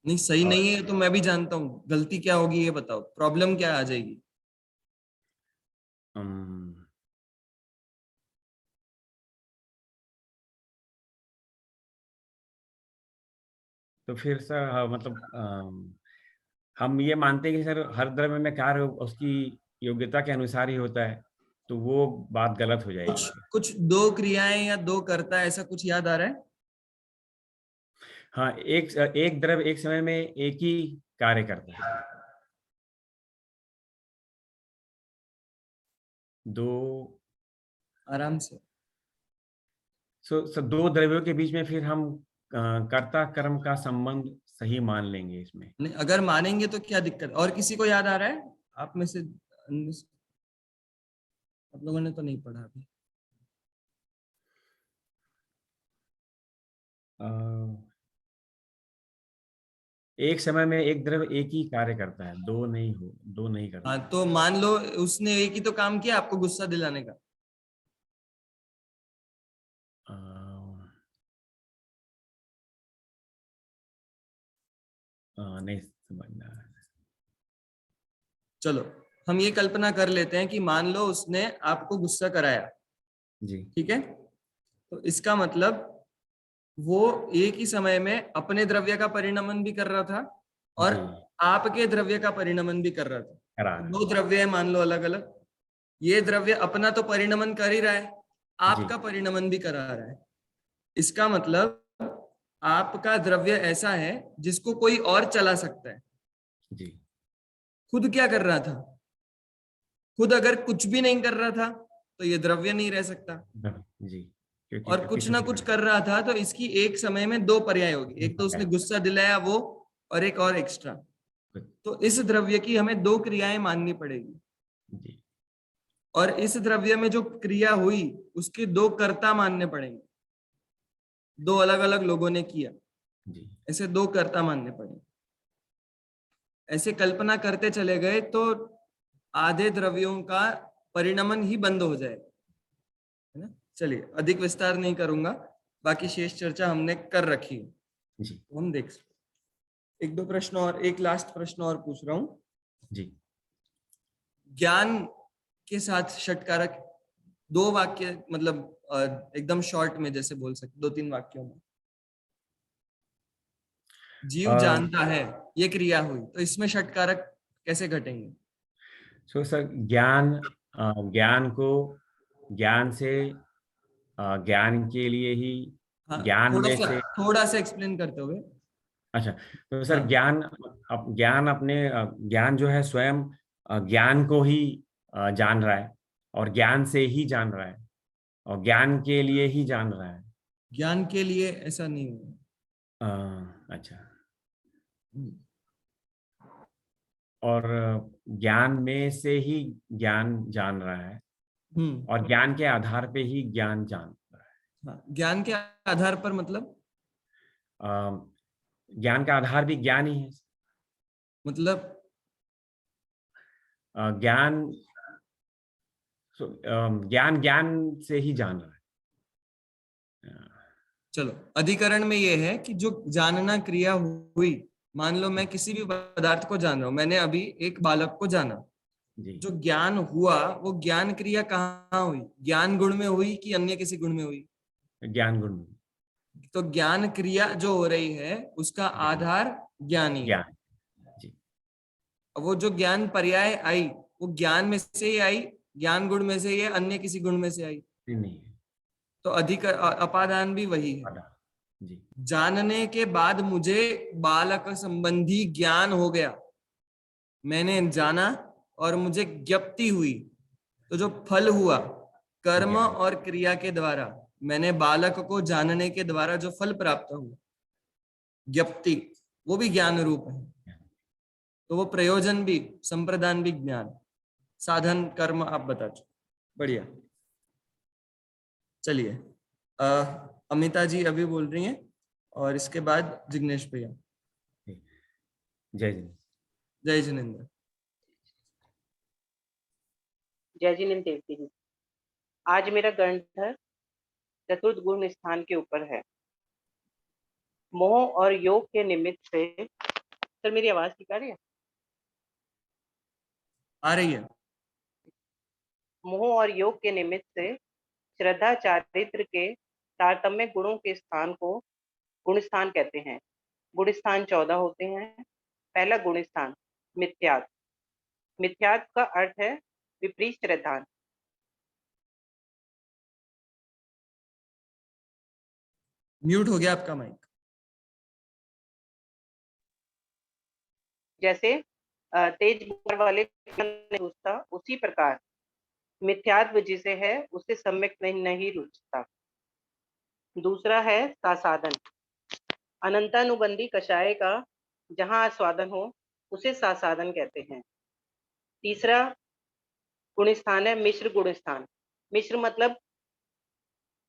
नहीं, सही और नहीं है तो मैं भी जानता हूँ, गलती क्या होगी ये बताओ, प्रॉब्लम क्या आ जाएगी? तो फिर सर मतलब हम ये मानते हैं कि सर हर द्रव्य में कार्य उसकी योग्यता के अनुसार ही होता है, तो वो बात गलत हो जाएगी कुछ फिर। कुछ दो क्रियाएं या दो कर्ता, ऐसा कुछ याद आ रहा है? हाँ, एक द्रव्य एक समय में एक ही कार्य करता है। दो आराम से। सो दो द्रव्यों के बीच में फिर हम कर्ता कर्म का संबंध सही मान लेंगे इसमें। नहीं, अगर मानेंगे तो क्या दिक्कत? और किसी को याद आ रहा है आप में से? आप लोगों ने तो नहीं पढ़ा अभी। अ, एक समय में एक द्रव्य एक ही कार्य करता है, दो नहीं करता। हाँ, तो मान लो उसने एक ही तो काम किया, आपको गुस्सा दिलाने का। अ, नहीं समझना। चलो, हम ये कल्पना कर लेते हैं कि मान लो उसने आपको गुस्सा कराया, जी ठीक है? तो इसका मतलब वो एक ही समय में अपने द्रव्य का परिणमन भी कर रहा था और जी आपके द्रव्य का परिणमन भी कर रहा था। करा रहा दो द्रव्य है मान लो अलग अलग, ये द्रव्य अपना तो परिणमन कर ही रहा है, है। जी आपका परिणमन भी करा रहा है। इसका मतलब आपका द्रव्य ऐसा है जिसको कोई और चला सकता है। जी खुद क्या कर रहा था? खुद अगर कुछ भी नहीं कर रहा था तो ये द्रव्य नहीं रह सकता, जी क्योंकि और कुछ ना कुछ प्रतिसंधान कर रहा था, तो इसकी एक समय में दो पर्याय होगी। एक तो उसने गुस्सा दिलाया वो, और एक और एक्स्ट्रा। तो इस द्रव्य की हमें दो क्रियाएं माननी पड़ेगी, जी और इस द्रव्य में जो क्रिया हुई उसके दो कर्ता मानने पड़ेंगे। दो अलग अलग लोगों ने किया, जी ऐसे दो कर्ता मानने पड़ेंगे। ऐसे कल्पना करते चले गए तो आधे द्रव्यों का परिणमन ही बंद हो जाएगा, है ना? चलिए, अधिक विस्तार नहीं करूंगा, बाकी शेष चर्चा हमने कर रखी है, जी तो हम देख सकते। एक दो प्रश्न और, एक लास्ट प्रश्न और पूछ रहा हूं। जी ज्ञान के साथ षटकारक, दो वाक्य मतलब एकदम शॉर्ट में जैसे बोल सकते, दो तीन वाक्यों में। जीव अ, जानता है, ये क्रिया हुई, तो इसमें षटकारक कैसे घटेंगे? सो सर ज्ञान ज्ञान को ज्ञान से ज्ञान के लिए ही हाँ, ज्ञान थोड़ा में सा से थोड़ा सा एक्सप्लेन करते हुए। अच्छा तो सर हाँ, ज्ञान अपने ज्ञान जो है स्वयं ज्ञान को ही जान रहा है और ज्ञान से ही जान रहा है और ज्ञान के लिए ही जान रहा है। ज्ञान के लिए ऐसा नहीं हुआ। अ, अच्छा हम्म, और ज्ञान में से ही ज्ञान जान रहा है हम्म, और ज्ञान के आधार पे ही ज्ञान जान रहा हाँ, ज्ञान के आधार पर मतलब? है। ज्ञान का आधार भी ज्ञान ही है। मतलब ज्ञान ज्ञान ज्ञान से ही जान रहा है। चलो, अधिकरण में ये है कि जो जानना क्रिया हुई, मान लो मैं किसी भी पदार्थ को जान रहा हूं, मैंने अभी एक बालक को जाना, जी जो ज्ञान हुआ वो ज्ञान क्रिया कहाँ हुई? ज्ञान गुण में हुई कि अन्य किसी गुण में हुई? ज्ञान गुण में तो ज्ञान क्रिया जो हो रही है उसका ज्ञान आधार ज्ञानी है। ज्ञान जी अब वो जो ज्ञान पर्याय आई, वो ज्ञान में से ही आई, ज्ञान गुण में से ही है, अन्य किसी गुण में से आई? नहीं है तो अधिक अपादान भी वही है। आधार जी जानने के बाद मुझे बालक संबंधी ज्ञान हो गया, मैंने जाना और मुझे ज्ञप्ति हुई, तो जो फल हुआ कर्म ज्ञान और क्रिया के द्वारा, मैंने बालक को जानने के द्वारा जो फल प्राप्त हुआ, ज्ञप्ति, वो भी ज्ञान रूप है। तो वो प्रयोजन भी, संप्रदान भी ज्ञान, साधन कर्म आप बता चुके। बढ़िया। चलिए, अमिता जी अभी बोल रही हैं, और इसके बाद जिग्नेश भैया। जय जय जय जिनेन्द्र। जय जिनेन्द्र देवती जी। आज मेरा ग्रंथ चतुर्थ गुण स्थान के ऊपर है। मोह और योग के निमित्त से, सर मेरी आवाज ठीक आ रही है? आ रही है। मोह और योग के निमित्त से श्रद्धा चारित्र के तारतम्य गुणों के स्थान को गुण स्थान कहते हैं। गुण स्थान 14 होते हैं। पहला गुण स्थान मिथ्यात्व। मिथ्यात्व का अर्थ है विपरीत श्रद्धान। म्यूट हो गया आपका माइक। जैसे तेज बुखार वाले नहीं रुचता, उसी प्रकार मिथ्यात्व जिसे है उसे सम्यक नहीं रुचता। दूसरा है सासाधन। अनंतानुबंधी कषाय का जहां आस्वादन हो उसे सासाधन कहते हैं। तीसरा गुण स्थान है मिश्र गुण स्थान। मिश्र मतलब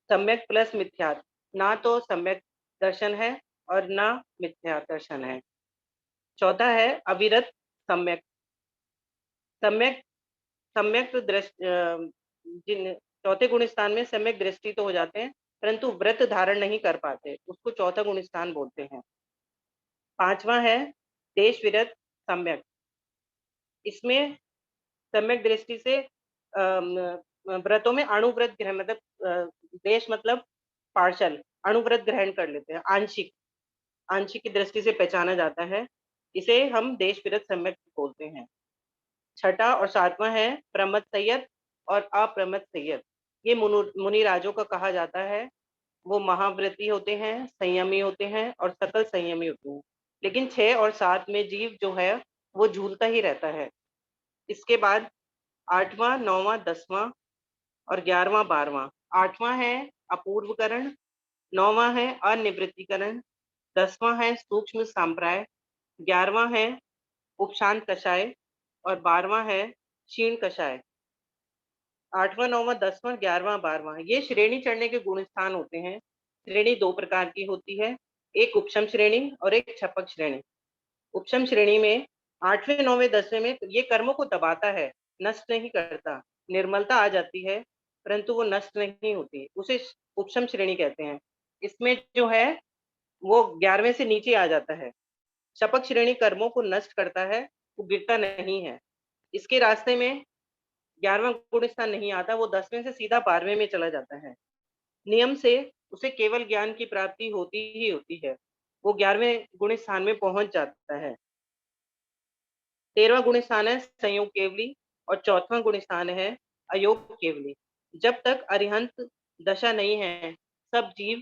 सम्यक प्लस मिथ्यात्व, ना तो सम्यक दर्शन है और ना मिथ्या दर्शन है। चौथा है अविरत सम्यक। सम्यक सम्यक जिन चौथे गुण स्थान में सम्यक दृष्टि तो हो जाते हैं, परंतु व्रत धारण नहीं कर पाते, उसको चौथा गुण स्थान बोलते हैं। पांचवा है देश विरत सम्यक। इसमें सम्यक दृष्टि से व्रतों में अणुव्रत ग्रहण मतलब देश मतलब पार्शल, अणुव्रत ग्रहण कर लेते हैं, आंशिक आंशिक की दृष्टि से पहचाना जाता है। इसे हम देश विरत सम्यक बोलते हैं। छठा और सातवां है प्रमथ संयत और अप्रमथ संयत। ये मुनि राजों का कहा जाता है। वो महाव्रती होते हैं, संयमी होते हैं और सकल संयमी होते हैं। लेकिन 6 और 7 में जीव जो है वो झूलता ही रहता है। इसके बाद 8वां 9वां 10वां और 11वां 12वां। 8वां है अपूर्वकरण, 9वां है अनिवृत्तिकरण, 10वां है सूक्ष्म सांप्राय, 11वां है उपशांत कषाय और 12वां है क्षीण कषाय। 8वां 9वां 10वां 11वां 12वां ये श्रेणी चढ़ने के गुण स्थान होते हैं। श्रेणी 2 प्रकार की होती है, एक उपशम श्रेणी और एक छपक श्रेणी। उपशम श्रेणी में 8वें 9वें 10वें में ये कर्मों को दबाता है, नष्ट नहीं करता। निर्मलता आ जाती है परंतु वो नष्ट नहीं होती, उसे उपशम श्रेणी कहते हैं। इसमें जो है वो 11वें से नीचे आ जाता है। शपक श्रेणी कर्मों को नष्ट करता है, वो गिरता नहीं है। इसके रास्ते में 11वां गुण स्थान नहीं आता, वो 10वें से सीधा 12वें में चला जाता है। नियम से उसे केवल ज्ञान की प्राप्ति होती ही होती है, वो 11वें गुण स्थान में पहुंच जाता है। 13वां गुण स्थान है संयोग केवली और 4वां गुण स्थान है अयोग केवली। जब तक अरिहंत दशा नहीं है सब जीव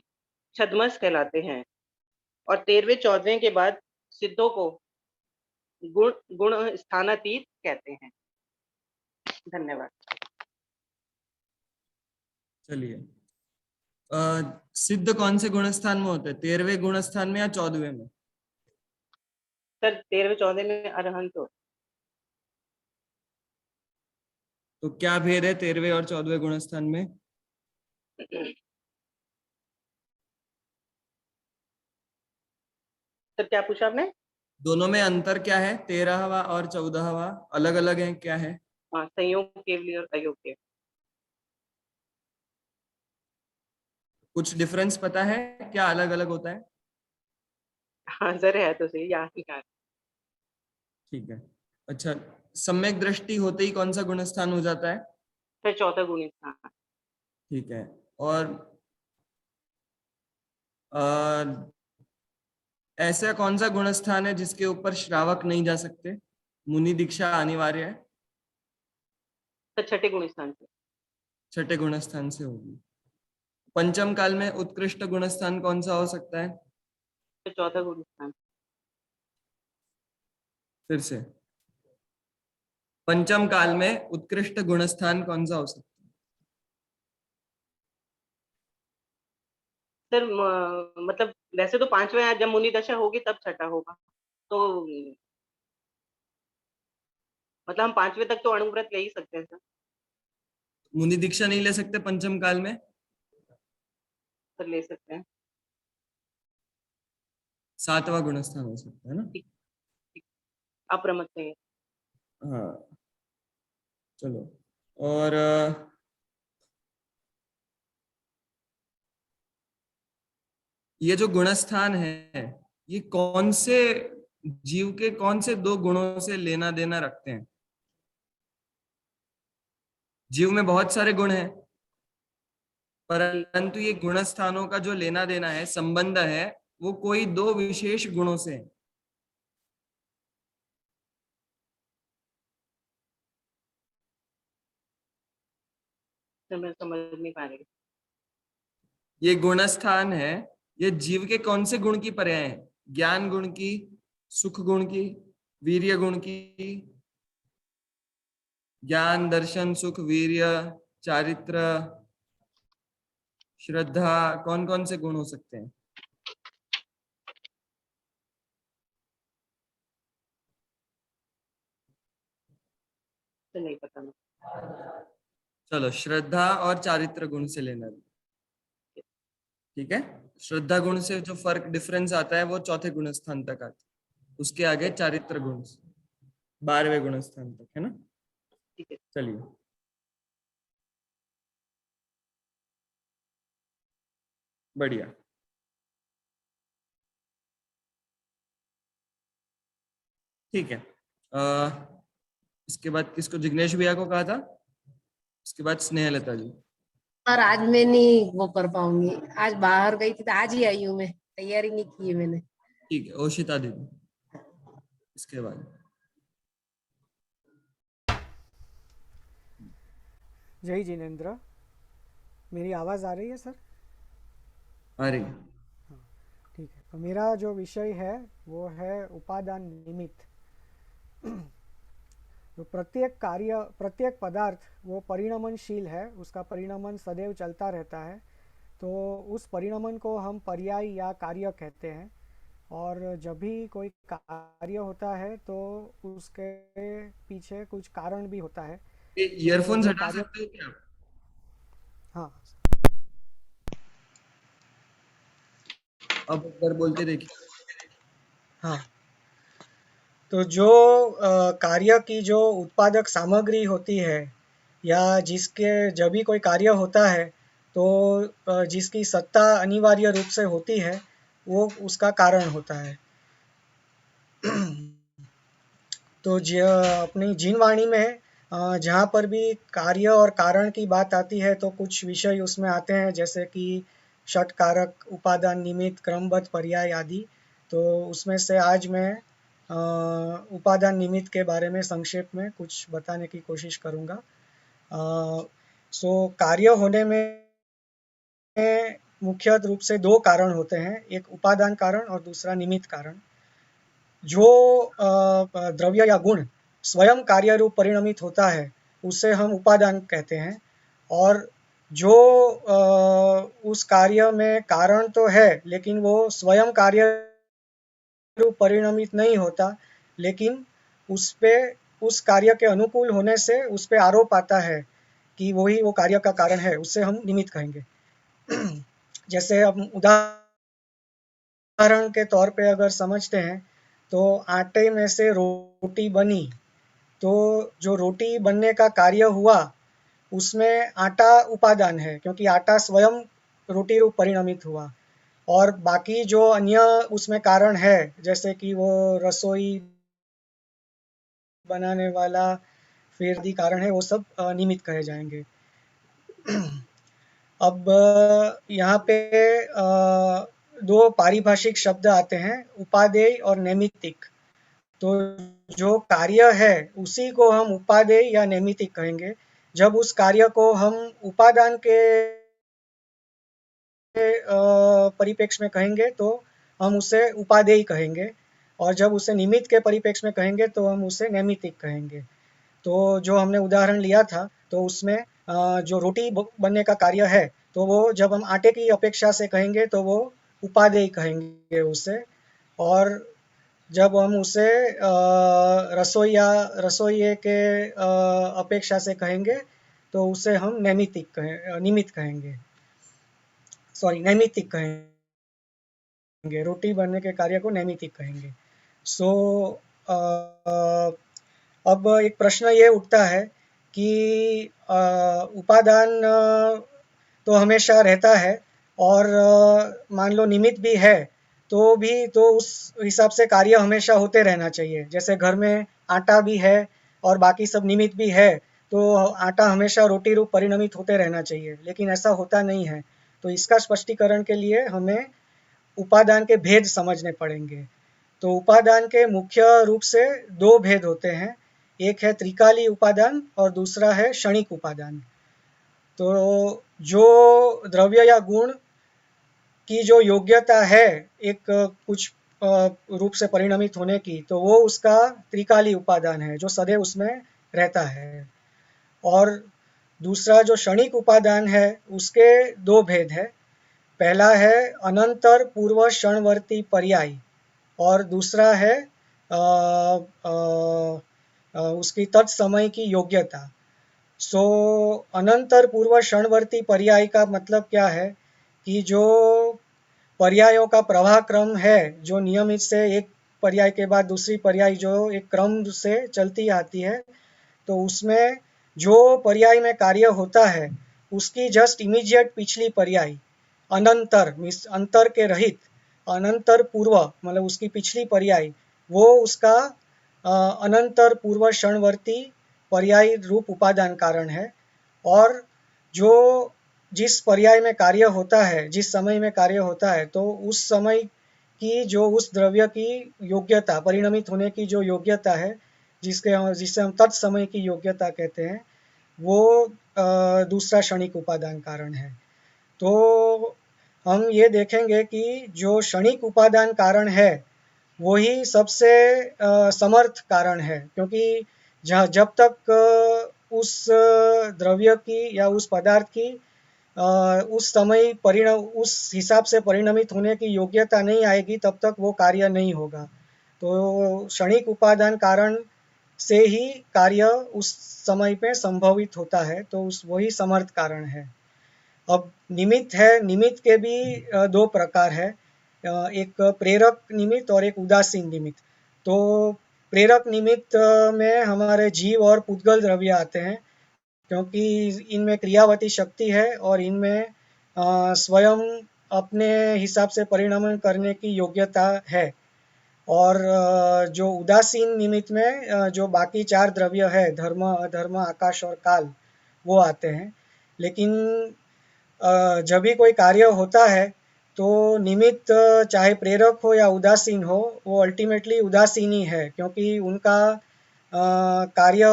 छद्मस कहलाते हैं और 13वें 14वें के बाद सिद्धों को गुण गुण स्थानातीत कहते हैं। धन्यवाद। चलिए, सिद्ध कौन से गुण स्थान में होते हैं, 13वें गुण स्थान में या 14वें में? सर 13वें 14वें में अरहंत हो। तो क्या भेद है 13वें और 14वें गुण स्थान में? सर क्या पूछा आपने? दोनों में अंतर क्या है? 13वां और 14वां अलग अलग है, क्या है? हाँ, संयोग केवली और अयोग केवली। कुछ डिफरेंस पता है क्या अलग अलग होता है? हाँ सर है तो सही, याद नहीं आ रहा। ठीक है। अच्छा, सम्यक दृष्टि होते ही कौन सा गुण स्थान हो जाता है? सर चौथा गुण स्थान। ठीक है। और अ, ऐसा कौन सा गुण स्थान है जिसके ऊपर श्रावक नहीं जा सकते? मुनि दीक्षा अनिवार्य है? सर छठे गुण स्थान से। छठे गुण स्थान से होगी। पंचम काल में उत्कृष्ट गुण स्थान कौन सा हो सकता है? सर चौथा गुण स्थान। फिर से, पंचम काल में उत्कृष्ट गुण स्थान कौन सा हो सकता है? सर मतलब वैसे तो 5वें जब मुनि दशा होगी तब छठा होगा, तो मतलब हम 5वें तक तो अणुव्रत ले ही सकते हैं सर। मुनि दीक्षा नहीं ले सकते पंचम काल में? सर ले सकते हैं। 7वां गुण स्थान हो सकता है ना? ठीक, ठीक। अप्रमत नहीं है। हाँ, चलो। और ये जो गुणस्थान है, ये कौन से जीव के कौन से 2 गुणों से लेना देना रखते हैं? जीव में बहुत सारे गुण हैं, जी परंतु ये गुण स्थानों का जो लेना देना है, संबंध है, वो कोई दो विशेष गुणों से है। सर मैं समझ नहीं पा रही। ये गुणस्थान है, ये जीव के कौन से गुण की पर्याय है? ज्ञान गुण की, सुख गुण की, वीर्य गुण की? ज्ञान, दर्शन, सुख, वीर्य, चारित्र, श्रद्धा, कौन कौन से गुण हो सकते हैं? तो नहीं पता मैं। चलो श्रद्धा और चारित्र गुण से लेना, ठीक है? श्रद्धा गुण से जो फर्क डिफरेंस आता है वो चौथे गुण स्थान तक आता है, उसके आगे चारित्र गुण 12वें गुण स्थान तक, है ना? ठीक है। चलिए बढ़िया। ठीक है, इसके बाद किसको? जिग्नेश भैया को कहा था, इसके बाद स्नेहलता जी। और आज मैं नहीं वो कर पाऊंगी, आज बाहर गई थी तो आज ही आई हूँ, मैं तैयारी नहीं की है मैंने। ठीक है, ओशिता दीदी इसके बाद। जय जिनेंद्र, मेरी आवाज़ आ रही है सर? अरे ठीक है, तो मेरा जो विषय है वो है उपादान निमित्त। तो प्रत्येक कार्य, प्रत्येक पदार्थ वो परिणमनशील है, उसका परिणमन सदैव चलता रहता है। तो उस परिणमन को हम पर्याय या कार्य कहते हैं। और जब भी कोई कार्य होता है तो उसके पीछे कुछ कारण भी होता है। ईयरफोन्स जो हटा कार्य, सकते हो क्या? हाँ अब एक बार बोलते देखिए। हाँ, तो जो कार्य की जो उत्पादक सामग्री होती है या जिसके जब भी कोई कार्य होता है तो जिसकी सत्ता अनिवार्य रूप से होती है वो उसका कारण होता है। तो अपनी जिनवाणी में जहाँ पर भी कार्य और कारण की बात आती है तो कुछ विषय उसमें आते हैं, जैसे कि षट कारक, उपादान निमित्त, क्रमबद्ध, पर्याय आदि। तो उसमें से आज मैं उपादान निमित्त के बारे में संक्षेप में कुछ बताने की कोशिश करूँगा। कार्य होने में मुख्य रूप से दो कारण होते हैं, एक उपादान कारण और दूसरा निमित्त कारण। जो द्रव्य या गुण स्वयं कार्य रूप परिणमित होता है उसे हम उपादान कहते हैं। और जो उस कार्य में कारण तो है लेकिन वो स्वयं कार्य रूप परिणमित नहीं होता, लेकिन उस पे उस कार्य के अनुकूल होने से उस पे आरोप आता है कि वही वो कार्य का कारण है, उससे हम निमित्त कहेंगे। जैसे अब उदाहरण के तौर पे अगर समझते हैं तो आटे में से रोटी बनी, तो जो रोटी बनने का कार्य हुआ उसमें आटा उपादान है क्योंकि आटा स्वयं रोटी रूप परिणमित हुआ। और बाकी जो अन्य उसमें कारण है जैसे कि वो रसोई बनाने वाला फिर आदि कारण है, वो सब निमित्त कहे जाएंगे। अब यहाँ पे दो पारिभाषिक शब्द आते हैं, उपादेय और नैमित्तिक। तो जो कार्य है उसी को हम उपादेय या नैमित्तिक कहेंगे। जब उस कार्य को हम उपादान के परिप्रेक्ष्य में कहेंगे तो हम उसे उपादेय कहेंगे, और जब उसे निमित्त के परिप्रेक्ष्य में कहेंगे तो हम उसे नैमित्तिक कहेंगे। तो जो हमने उदाहरण लिया था तो उसमें जो रोटी बनने का कार्य है तो वो जब हम आटे की अपेक्षा से कहेंगे तो वो उपादेय कहेंगे उसे। और जब हम उसे रसोइये के अपेक्षा से कहेंगे तो उसे हम नैमित्तिक निमित्त कहेंगे, सॉरी नैमित्तिक कहेंगे। रोटी बनने के कार्य को नैमित्तिक कहेंगे। अब एक प्रश्न ये उठता है कि उपादान तो हमेशा रहता है और मान लो निमित्त भी है तो उस हिसाब से कार्य हमेशा होते रहना चाहिए। जैसे घर में आटा भी है और बाकी सब निमित्त भी है तो आटा हमेशा रोटी रूप परिणमित होते रहना चाहिए, लेकिन ऐसा होता नहीं है। तो इसका स्पष्टीकरण के लिए हमें उपादान के भेद समझने पड़ेंगे। तो उपादान के मुख्य रूप से दो भेद होते हैं, एक है त्रिकाली उपादान और दूसरा है क्षणिक उपादान। तो जो द्रव्य या गुण की जो योग्यता है एक कुछ रूप से परिणमित होने की, तो वो उसका त्रिकाली उपादान है जो सदैव उसमें रहता है। और दूसरा जो क्षणिक उपादान है उसके दो भेद है, पहला है अनंतर पूर्व क्षणवर्ती पर्याय और दूसरा है उसकी तत्समय की योग्यता। सो अनंतर पूर्व क्षणवर्ती पर्याय का मतलब क्या है कि जो पर्यायों का प्रवाह क्रम है, जो नियमित से एक पर्याय के बाद दूसरी पर्याय जो एक क्रम से चलती आती है, तो उसमें जो पर्याय में कार्य होता है उसकी जस्ट इमीडिएट पिछली पर्याय अनंतर मीन्स अंतर के रहित, अनंतर पूर्व मतलब उसकी पिछली पर्याय, वो उसका अनंतर पूर्व क्षणवर्ती पर्याय रूप उपादान कारण है। और जो जिस पर्याय में कार्य होता है, जिस समय में कार्य होता है, तो उस समय की जो उस द्रव्य की योग्यता, परिणमित होने की जो योग्यता है, जिसे हम तत्समय की योग्यता कहते हैं, वो दूसरा क्षणिक उपादान कारण है। तो हम ये देखेंगे कि जो क्षणिक उपादान कारण है वही सबसे समर्थ कारण है, क्योंकि जब तक उस द्रव्य की या उस पदार्थ की उस समय उस हिसाब से परिणमित होने की योग्यता नहीं आएगी, तब तक वो कार्य नहीं होगा। तो क्षणिक उपादान कारण से ही कार्य उस समय पे संभवित होता है, तो उस वही समर्थ कारण है। अब निमित्त है, निमित्त के भी दो प्रकार है, एक प्रेरक निमित्त और एक उदासीन निमित्त। तो प्रेरक निमित्त में हमारे जीव और पुद्गल द्रव्य आते हैं, क्योंकि इनमें क्रियावती शक्ति है और इनमें स्वयं अपने हिसाब से परिणमन करने की योग्यता है। और जो उदासीन निमित्त में जो बाकी चार द्रव्य है, धर्म, अधर्म, आकाश और काल, वो आते हैं। लेकिन जब भी कोई कार्य होता है तो निमित्त चाहे प्रेरक हो या उदासीन हो, वो अल्टीमेटली उदासीन ही है, क्योंकि उनका कार्य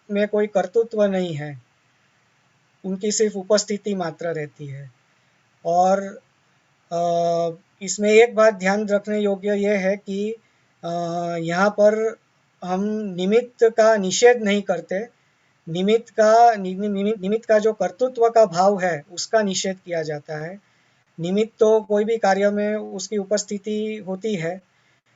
में कोई कर्तृत्व नहीं है, उनकी सिर्फ उपस्थिति मात्र रहती है। और इसमें एक बात ध्यान रखने योग्य ये है कि यहाँ पर हम निमित्त का निषेध नहीं करते, निमित्त का जो कर्तृत्व का भाव है उसका निषेध किया जाता है। निमित्त तो कोई भी कार्य में उसकी उपस्थिति होती है,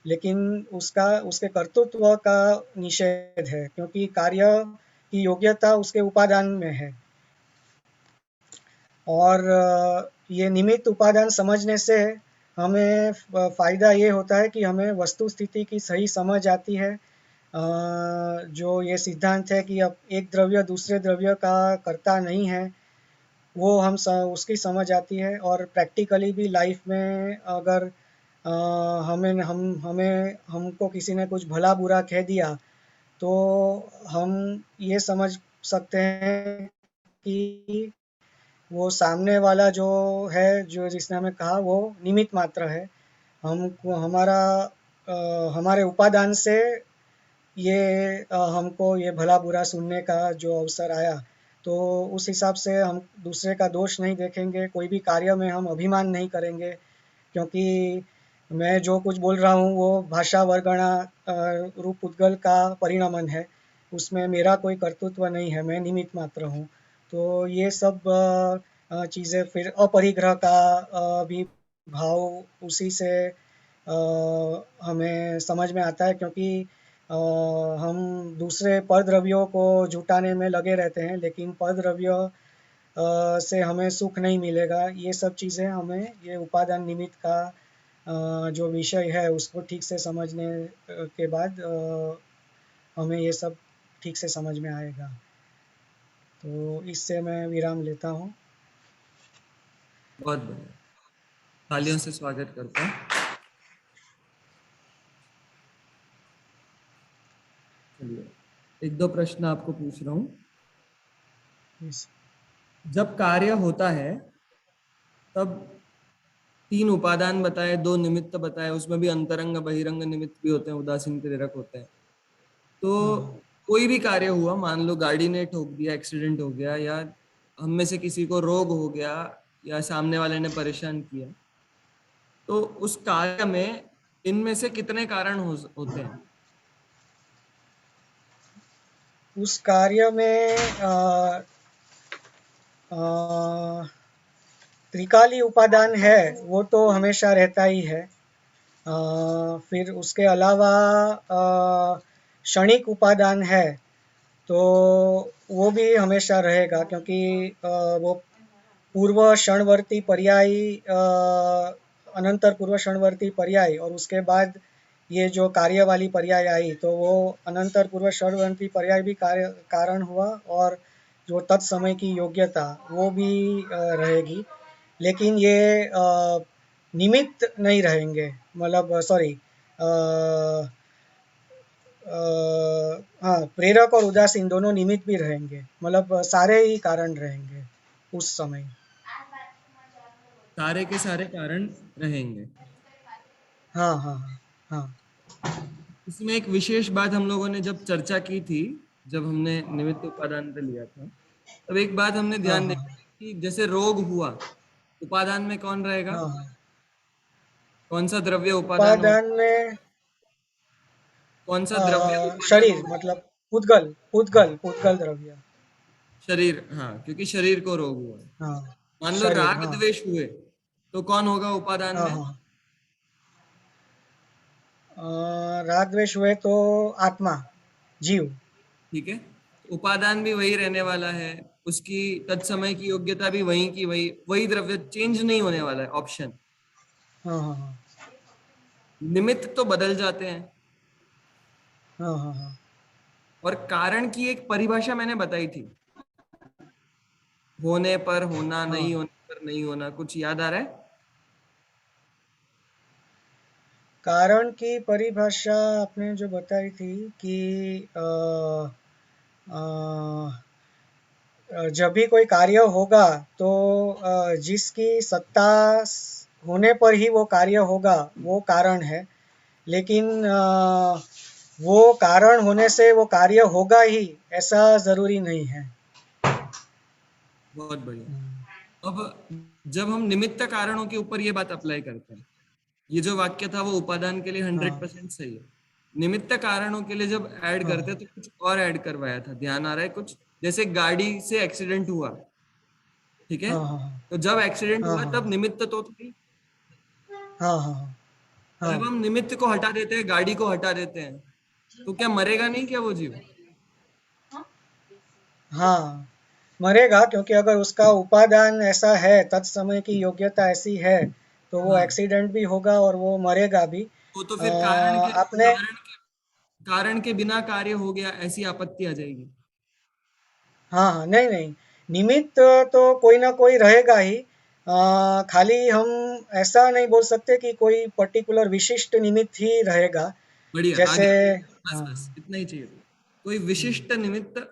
लेकिन उसके कर्तृत्व का निषेध है, क्योंकि कार्य की योग्यता उसके उपादान में है। और ये निमित्त उपादान समझने से हमें फायदा ये होता है कि हमें वस्तु स्थिति की सही समझ आती है। जो ये सिद्धांत है कि अब एक द्रव्य दूसरे द्रव्य का कर्ता नहीं है, वो उसकी समझ आती है। और प्रैक्टिकली भी लाइफ में अगर हमको किसी ने कुछ भला बुरा कह दिया, तो हम ये समझ सकते हैं कि वो सामने वाला जो है, जो जिसने हमें कहा, वो निमित्त मात्र है। हमारे उपादान से ये हमको ये भला बुरा सुनने का जो अवसर आया, तो उस हिसाब से हम दूसरे का दोष नहीं देखेंगे, कोई भी कार्य में हम अभिमान नहीं करेंगे, क्योंकि मैं जो कुछ बोल रहा हूँ वो भाषा वर्गणा रूप उद्गल का परिणमन है, उसमें मेरा कोई कर्तृत्व नहीं है, मैं निमित्त मात्र हूँ। तो ये सब चीज़ें, फिर अपरिग्रह का भी भाव उसी से हमें समझ में आता है, क्योंकि हम दूसरे परद्रव्यों को जुटाने में लगे रहते हैं, लेकिन परद्रव्य से हमें सुख नहीं मिलेगा। ये सब चीज़ें हमें ये उपादान निमित्त का जो विषय है उसको ठीक से समझने के बाद हमें ये सब ठीक से समझ में आएगा। तो इससे मैं विराम लेता हूँ। बहुत बढ़िया, तालियों से स्वागत करता हूँ। चलिए, एक दो प्रश्न आपको पूछ रहा हूँ। जब कार्य होता है तब 3 उपादान बताए, 2 निमित्त बताए, उसमें भी अंतरंग बहिरंग निमित्त भी होते हैं, उदासीन प्रेरक होते हैं। तो कोई भी कार्य हुआ, मान लो गाड़ी ने ठोक दिया, एक्सीडेंट हो गया, या हम में से किसी को रोग हो गया, या सामने वाले ने परेशान किया, तो उस कार्य में इनमें से कितने कारण होते हैं? उस कार्य में त्रिकाली उपादान है वो तो हमेशा रहता ही है। फिर उसके अलावा क्षणिक उपादान है तो वो भी हमेशा रहेगा, क्योंकि वो पूर्व क्षणवर्ती पर्यायी अनंतर पूर्व क्षणवर्ती पर्याय और उसके बाद ये जो कार्य वाली पर्याय आई तो वो अनंतर पूर्व क्षणवर्ती पर्याय भी कार्य कारण हुआ, और जो तत्समय की योग्यता वो भी रहेगी। लेकिन ये निमित्त नहीं रहेंगे, मतलब सॉरी, हाँ, प्रेरक और उदासीन दोनों निमित्त भी रहेंगे, मतलब सारे ही कारण रहेंगे उस समय। सारे के सारे कारण रहेंगे। हाँ हाँ हाँ इसमें एक विशेष बात हम लोगों ने जब चर्चा की थी, जब हमने निमित्त उपादान पे लिया था, तब एक बात हमने हाँ ध्यान दी हाँ कि जैसे रोग हुआ, उपादान में कौन रहेगा? हाँ हाँ। कौन सा द्रव्य उपादान हो? उपादान में कौन सा द्रव्य उपादान शरीर, होगा? मतलब पुद्गल पुद्गल पुद्गल द्रव्य। शरीर, हाँ, क्योंकि शरीर को रोग हुआ है। हाँ, मान लो शरीर, राग हाँ द्वेष हुए, तो कौन होगा उपादान हाँ में? हाँ। राग द्वेष हुए तो आत्मा, जीव। ठीक है, तो उपादान भी वही रहने वाला है, उसकी तत्समय की योग्यता भी वही की वही, वही द्रव्य चेंज नहीं होने वाला है। ऑप्शन हाँ हाँ हाँ निमित्त तो बदल जाते हैं, हाँ हाँ हाँ। और कारण की एक परिभाषा मैंने बताई थी, होने पर होना, हाँ, नहीं होने पर नहीं होना। कुछ याद आ रहा है? कारण की परिभाषा आपने जो बताई थी कि जब भी कोई कार्य होगा तो जिसकी सत्ता होने पर ही वो कार्य होगा वो कारण है, लेकिन वो कारण होने से वो कार्य होगा ही ऐसा जरूरी नहीं है। बहुत बढ़िया। अब जब हम निमित्त कारणों के ऊपर ये बात अप्लाई करते हैं, ये जो वाक्य था वो उपादान के लिए हाँ 100% सही है। निमित्त कारणों के लिए जब ऐड हाँ करते हैं तो कुछ और ऐड करवाया था, ध्यान आ रहा है कुछ? जैसे गाड़ी से एक्सीडेंट हुआ, ठीक है, हाँ हाँ तो जब एक्सीडेंट हाँ हुआ हाँ तब निमित्त तो थी। हाँ हाँ हाँ जब हम निमित्त को हटा देते हैं, गाड़ी को हटा देते हैं, तो क्या मरेगा नहीं क्या वो जीव? हाँ, मरेगा, क्योंकि अगर उसका उपादान ऐसा है, तत्समय की योग्यता ऐसी है तो वो हाँ, एक्सीडेंट भी होगा और वो मरेगा भी। वो तो फिर कारण के आपने कारण के बिना कार्य हो गया, ऐसी आपत्ति आ जाएगी। हाँ हाँ, नहीं नहीं, निमित्त तो कोई ना कोई रहेगा ही। खाली हम ऐसा नहीं बोल सकते कि कोई पर्टिकुलर विशिष्ट निमित्त ही रहेगा। बढ़िया, जैसे आगे। बस हाँ बस इतना ही चाहिए था। कोई विशिष्ट निमित्त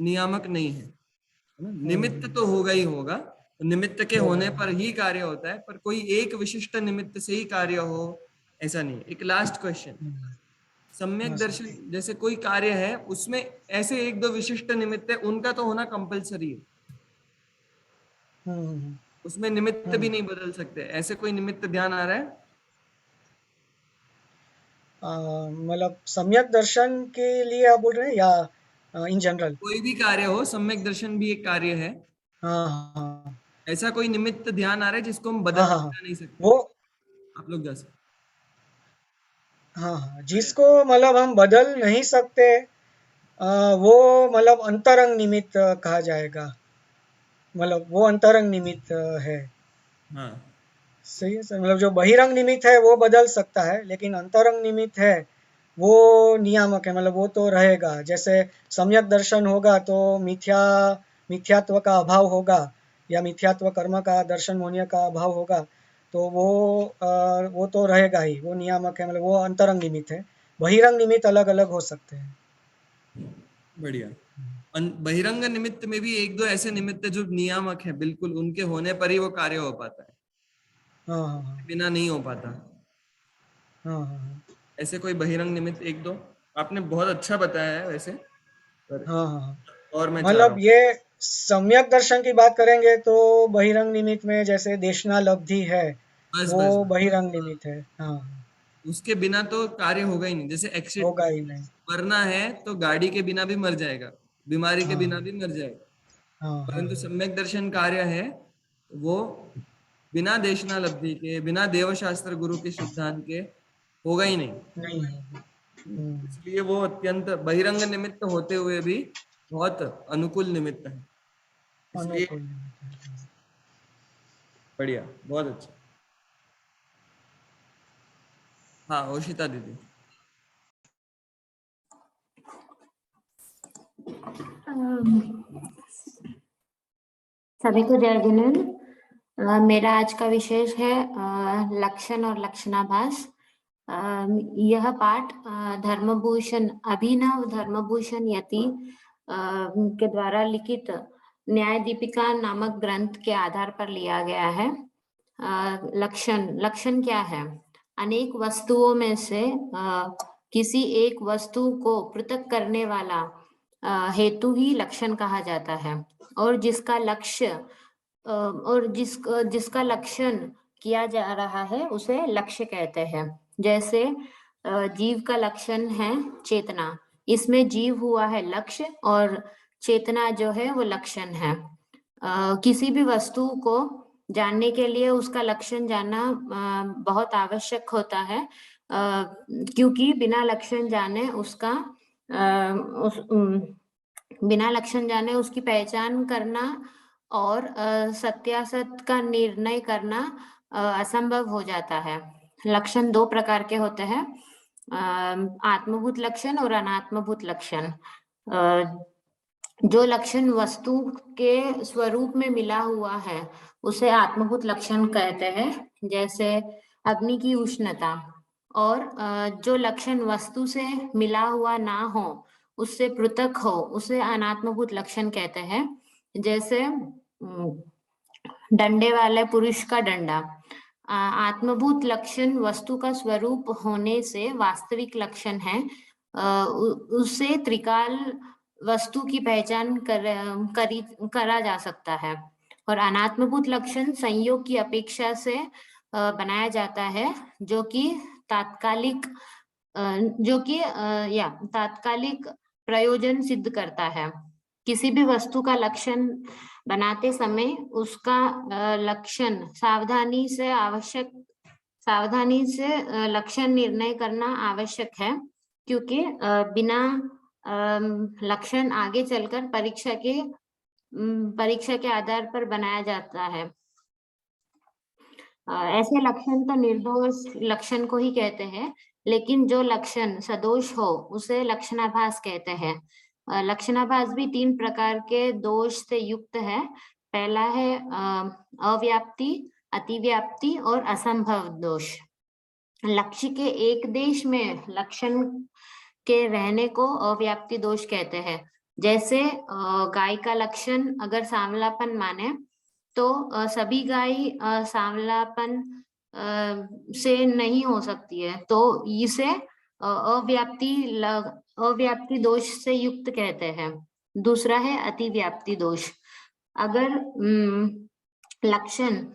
नियामक नहीं है, है ना? निमित्त हम्म, तो होगा ही होगा, निमित्त के होगा होने पर होगा। ही कार्य होता है, पर कोई एक विशिष्ट निमित्त से ही कार्य हो ऐसा नहीं है। एक लास्ट क्वेश्चन, हम्म, सम्यक हाँ दर्शन सर। जैसे कोई कार्य है, उसमें ऐसे एक दो विशिष्ट निमित्त है, उनका तो होना कंपलसरी है, हम्म हम्म उसमें निमित्त भी हम्म। नहीं बदल सकते। ऐसे कोई निमित्त ध्यान आ रहा है? मतलब सम्यक दर्शन के लिए आप बोल रहे हैं या इन जनरल? कोई भी कार्य हो, सम्यक दर्शन भी एक कार्य है, हाँ हाँ ऐसा कोई निमित्त ध्यान आ रहा है जिसको हम हाँ बदल हाँ हाँ, नहीं सकते? वो आप लोग जा सकते। हाँ हाँ, बढ़िया। जिसको मतलब हम बदल नहीं सकते, वो मतलब अंतरंग निमित्त कहा जाएगा, मतलब वो अंतरंग निमित्त है। हाँ, सही है सर, मतलब जो बहिरंग निमित्त है वो बदल सकता है, लेकिन अंतरंग निमित्त है वो नियामक है, मतलब वो तो रहेगा। जैसे सम्यक दर्शन होगा तो मिथ्यात्व का अभाव होगा, या मिथ्यात्व कर्म का दर्शन होने का अभाव होगा, तो वो तो रहेगा ही, वो नियामक है, मतलब वो अंतरंग निमित्त है। बहिरंग निमित्त अलग अलग हो सकते हैं। बढ़िया। बहिरंग निमित्त में भी एक दो ऐसे निमित्त जो नियामक है, बिल्कुल उनके होने पर ही वो कार्य हो पाता है। हाँ हाँ हाँ बिना नहीं हो पाता। हाँ हाँ ऐसे कोई बहिरंग निमित्त एक दो आपने बहुत अच्छा बताया है वैसे, पर हाँ हाँ हाँ। और मैं चाह रहा मतलब हूँ। ये सम्यक दर्शन की बात करेंगे तो बहिरंग निमित्त में जैसे देशनालब्धि है, बस वो बस बहिरंग निमित्त है। हाँ, उसके बिना तो कार्य होगा ही नहीं। जैसे एक्सीडेंट, होगा ही नहीं। मरना है तो गाड़ी के बिना भी मर जाएगा, बीमारी के हाँ बिना भी मर जाएगा, हाँ हाँ परंतु सम्यक दर्शन कार्य है वो बिना देशनालब्धि के, बिना देवशास्त्र गुरु के सिद्धांत के होगा ही नहीं। नहीं होगा। इसलिए वो अत्यंत बहिरंग निमित्त होते हुए भी बहुत अनुकूल निमित्त है। इसलिए अनुकूल निमित्त है। बढ़िया, बहुत अच्छा। हाँ, ओशिता दीदी। सभी को जय जिनेन्द्र। मेरा आज का विषय है लक्षण और लक्षणाभास। यह पाठ धर्मभूषण, अभिनव धर्मभूषण यति के द्वारा लिखित न्याय दीपिका नामक ग्रंथ के आधार पर लिया गया है। लक्षण, लक्षण क्या है? अनेक वस्तुओं में से किसी एक वस्तु को पृथक करने वाला हेतु ही लक्षण कहा जाता है, और जिसका लक्ष्य जिसका लक्षण किया जा रहा है उसे लक्ष्य कहते हैं। जैसे जीव का लक्षण है चेतना, इसमें जीव हुआ है लक्ष्य और चेतना जो है वो लक्षण है। किसी भी वस्तु को जानने के लिए उसका लक्षण जानना बहुत आवश्यक होता है, क्योंकि बिना लक्षण जाने उसका बिना लक्षण जाने उसकी पहचान करना और सत्यासत का निर्णय करना असंभव हो जाता है। लक्षण दो प्रकार के होते हैं, आत्मभूत लक्षण और अनात्मभूत लक्षण। जो लक्षण वस्तु के स्वरूप में मिला हुआ है उसे आत्मभूत लक्षण कहते हैं, जैसे अग्नि की उष्णता। और जो लक्षण वस्तु से मिला हुआ ना हो, उससे पृथक हो, उसे अनात्मभूत लक्षण कहते हैं। जैसे डंडे वाले पुरुष का डंडा। आत्मभूत लक्षण वस्तु का स्वरूप होने से वास्तविक लक्षण है, उससे त्रिकाल वस्तु की पहचान करा जा सकता है। और अनात्मभूत लक्षण संयोग की अपेक्षा से बनाया जाता है, जो कि तात्कालिक तात्कालिक प्रयोजन सिद्ध करता है। किसी भी वस्तु का लक्षण बनाते समय उसका लक्षण सावधानी से लक्षण निर्णय करना आवश्यक है, क्योंकि बिना लक्षण आगे चलकर परीक्षा के आधार पर बनाया जाता है। ऐसे लक्षण तो निर्दोष लक्षण को ही कहते हैं, लेकिन जो लक्षण सदोष हो उसे लक्षणाभास कहते हैं। लक्षणाभास भी 3 प्रकार के दोष से युक्त है। पहला है अव्याप्ति, अतिव्याप्ति और असंभव दोष। लक्ष्य के एक देश में लक्षण के रहने को अव्याप्ति दोष कहते हैं। जैसे गाय का लक्षण अगर सांवलापन माने तो सभी गाय सांवलापन से नहीं हो सकती है, तो इसे अव्याप्ति दोष से युक्त कहते हैं। दूसरा है अतिव्याप्ति दोष। अगर लक्षण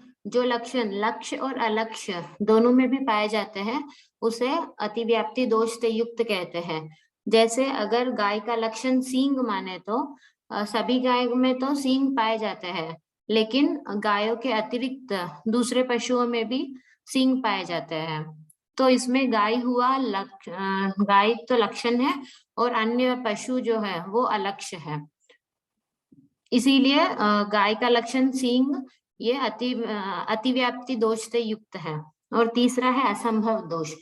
लक्ष्य और अलक्ष्य दोनों में भी पाए जाते हैं, उसे अतिव्याप्ति दोष से युक्त कहते हैं। जैसे अगर गाय का लक्षण सींग माने तो सभी गाय में तो सींग पाए जाते हैं, लेकिन गायों के अतिरिक्त दूसरे पशुओं में भी सींग पाए जाते हैं। तो इसमें गाय हुआ गाय तो लक्षण है और अन्य पशु जो है वो अलक्ष्य है। इसीलिए गाय का लक्षण सींग ये अतिव्याप्ति दोष से युक्त है। और तीसरा है असंभव दोष।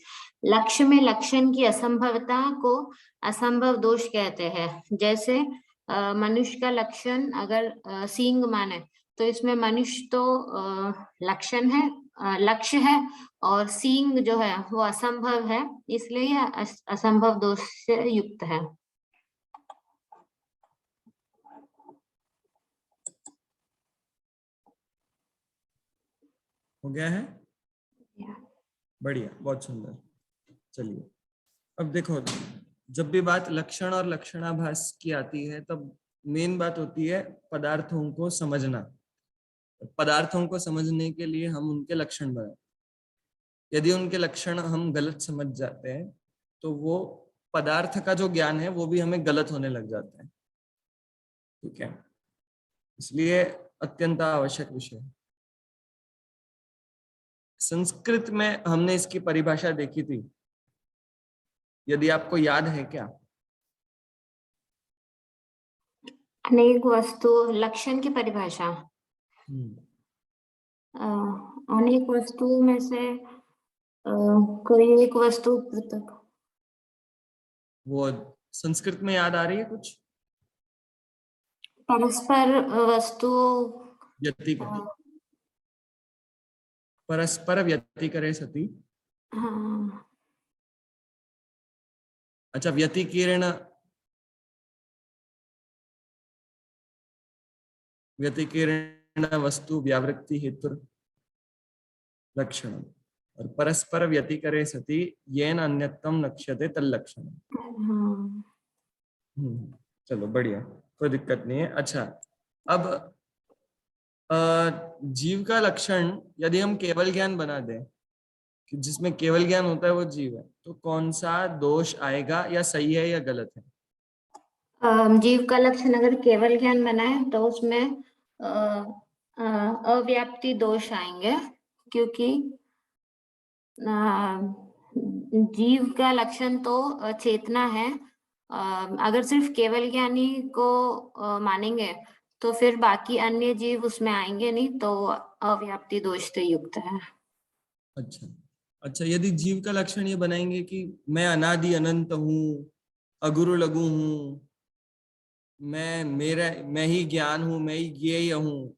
लक्ष्य में लक्षण की असंभवता को असंभव दोष कहते हैं। जैसे मनुष्य का लक्षण अगर सींग माने तो इसमें मनुष्य तो लक्षण है, लक्ष्य है, और सींग जो है वो असंभव है, इसलिए यह असंभव दोष से युक्त है। हो गया है? बढ़िया, बहुत सुंदर। चलिए अब देखो, जब भी बात लक्षण और लक्षणाभास की आती है तब मेन बात होती है पदार्थों को समझना। पदार्थों को समझने के लिए हम उनके लक्षण बनाए। यदि उनके लक्षण हम गलत समझ जाते हैं तो वो पदार्थ का जो ज्ञान है वो भी हमें गलत होने लग जाता है। ठीक है, इसलिए अत्यंत आवश्यक विषय है। संस्कृत में हमने इसकी परिभाषा देखी थी, यदि आपको याद है क्या? अनेक वस्तु, लक्षण की परिभाषा। अनेक वस्तुओं में से कोई एक वस्तु पृथक। वो संस्कृत में याद आ रही है कुछ? परस्पर वस्तु, परस्पर व्यतिकरे सति। हाँ, अच्छा, व्यतिकीर्ण, व्यतिकीर्ण वस्तु व्यावृत्ति हेतु लक्षण, और परस्पर व्यतिकरे सति येन अन्यतम लक्ष्यते तल्लक्षणम। हाँ। चलो बढ़िया, कोई दिक्कत नहीं है। अच्छा, अब जीव का लक्षण यदि हम केवल ज्ञान बना दें कि जिसमें केवल ज्ञान होता है वो जीव है, तो कौन सा दोष आएगा, या सही है या गलत है? जीव का लक्षण अगर केवल ज्ञान बनाए तो उसमें अव्याप्ति दोष आएंगे, क्योंकि जीव का लक्षण तो चेतना है। अगर सिर्फ केवल ज्ञानी को मानेंगे तो फिर बाकी अन्य जीव उसमें आएंगे नहीं, तो अव्याप्ति दोष से युक्त है। अच्छा अच्छा, यदि जीव का लक्षण ये बनाएंगे कि मैं अनादि अनंत हूँ, अगुरु लघु हूँ, मैं ही ज्ञान हूँ, मैं ही ज्ञेय हूँ,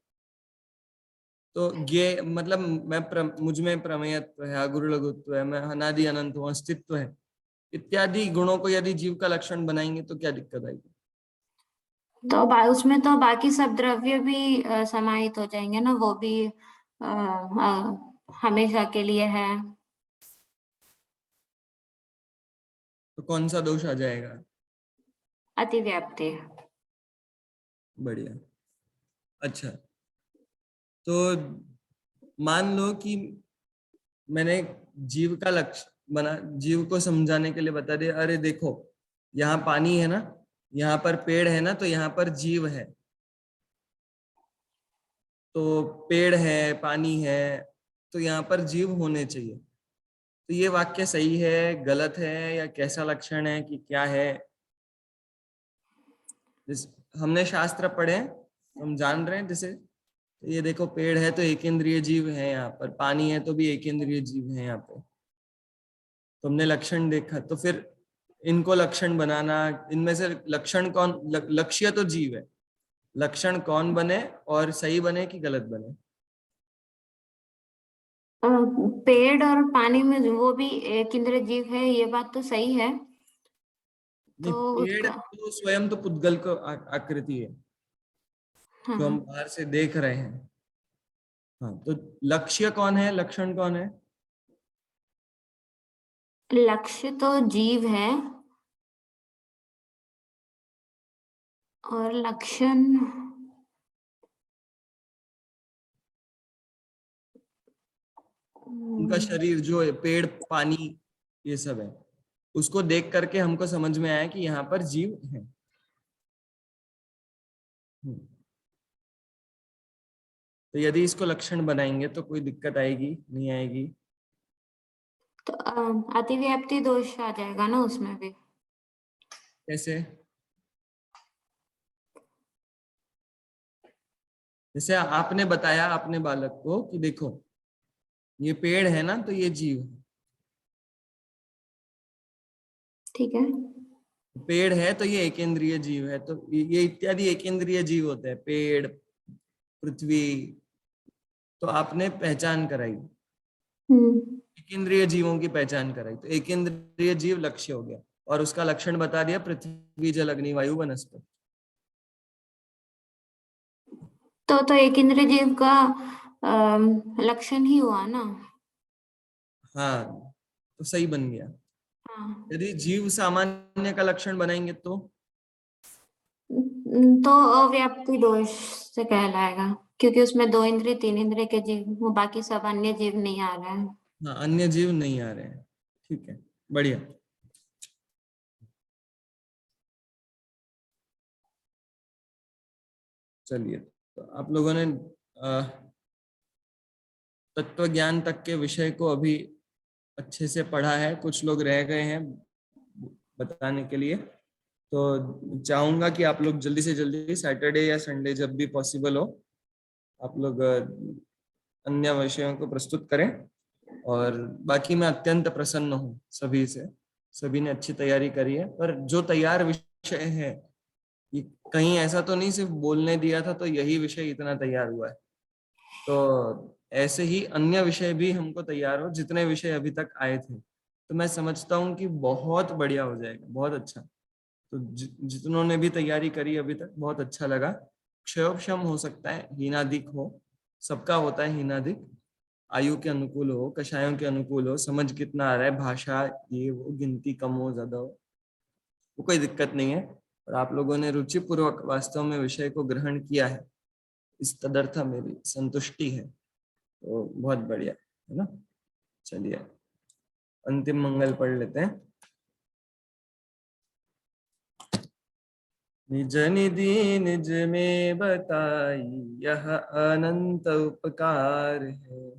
तो ज्ञेय मतलब मुझ में प्रमेयत्व है, अगुरु लघुत्व है, मैं अनादि अनंत हूँ, अस्तित्व है, इत्यादि गुणों को यदि जीव का लक्षण बनाएंगे तो क्या दिक्कत आएगी? तो उसमें तो बाकी सब द्रव्य भी समाहित हो जाएंगे ना, वो भी हमेशा के लिए है। तो कौन सा दोष आ जाएगा? अतिव्याप्ति। बढ़िया। अच्छा, तो मान लो कि मैंने जीव का लक्ष्य बना, जीव को समझाने के लिए बता दिया, अरे देखो यहाँ पानी है ना, यहाँ पर पेड़ है ना, तो यहाँ पर जीव है। तो पेड़ है, पानी है, तो यहाँ पर जीव होने चाहिए। तो ये वाक्य सही है, गलत है, या कैसा लक्षण है कि क्या है? हमने शास्त्र पढ़े, हम जान रहे हैं, जैसे ये देखो पेड़ है तो एक इंद्रिय जीव है, यहाँ पर पानी है तो भी एक इंद्रिय जीव है यहाँ पे। तुमने लक्षण देखा, तो फिर इनको लक्षण बनाना, इनमें से लक्षण कौन, लक्ष्य तो जीव है, लक्षण कौन बने और सही बने कि गलत बने? पेड़ और पानी में वो भी एक इंद्रिय जीव है, ये बात तो सही है। नहीं, तो पेड़ तो स्वयं तो पुद्गल को आकृति है, हाँ, जो हम बाहर से देख रहे हैं। हाँ, तो लक्ष्य कौन है, लक्षण कौन है? लक्ष्य तो जीव है और लक्षण उनका शरीर जो है, पेड़, पानी, ये सब है, उसको देख करके हमको समझ में आया कि यहाँ पर जीव है। तो यदि इसको लक्षण बनाएंगे तो कोई दिक्कत आएगी नहीं आएगी? तो अतिव्याप्ति दोष आ जाएगा ना उसमें भी। कैसे? जैसे आपने बताया अपने बालक को कि देखो ये पेड़ है ना, तो ये जीव है। ठीक है, पेड़ है तो ये एक इंद्रिय जीव है, तो ये इत्यादि एक इंद्रिय जीव होते हैं, पेड़, पृथ्वी। तो आपने पहचान कराई, एक इंद्रिय जीवों की पहचान कराई, तो एक इंद्रिय जीव लक्ष्य हो गया, और उसका लक्षण बता दिया, पृथ्वी जल अग्नि वायु वनस्पति। तो एक इंद्रिय जीव का लक्षण ही हुआ ना। हाँ, तो सही बन गया। हाँ, यदि जीव सामान्य का लक्षण बनाएंगे तो अव्याप्ति दोष से कहलाएगा, क्योंकि उसमें 2 इंद्रिय 3 इंद्रिय के जीव, वो बाकी सब अन्य जीव नहीं आ रहे हैं। हाँ, अन्य जीव नहीं आ रहे हैं। ठीक है, बढ़िया। चलिए, तो आप लोगों ने तत्व ज्ञान तक के विषय को अभी अच्छे से पढ़ा है। कुछ लोग रह गए हैं बताने के लिए, तो चाहूंगा कि आप लोग जल्दी से जल्दी सैटरडे या संडे जब भी पॉसिबल हो आप लोग अन्य विषयों को प्रस्तुत करें। और बाकी मैं अत्यंत प्रसन्न हूँ सभी से, सभी ने अच्छी तैयारी करी है। पर जो तैयार विषय है, ये कहीं ऐसा तो नहीं सिर्फ बोलने दिया था तो यही विषय इतना तैयार हुआ है। तो ऐसे ही अन्य विषय भी हमको तैयार हो, जितने विषय अभी तक आए थे, तो मैं समझता हूँ कि बहुत बढ़िया हो जाएगा, बहुत अच्छा। तो जितनों ने भी तैयारी करी अभी तक, बहुत अच्छा लगा। क्षयोक्षम हो सकता है, हीनादिक हो, सबका होता है हीनादिक। आयु के अनुकूल हो, कषायों के अनुकूल हो, समझ कितना आ रहा है, भाषा ये वो, गिनती कम हो ज्यादा हो, वो कोई दिक्कत नहीं है। और आप लोगों ने रुचि पूर्वक वास्तव में विषय को ग्रहण किया है, इस तदर्थ मेरी संतुष्टि है। तो बहुत बढ़िया है ना। चलिए अंतिम मंगल पढ़ लेते हैं। निज निधि निज में बताई, यह अनंत उपकार है।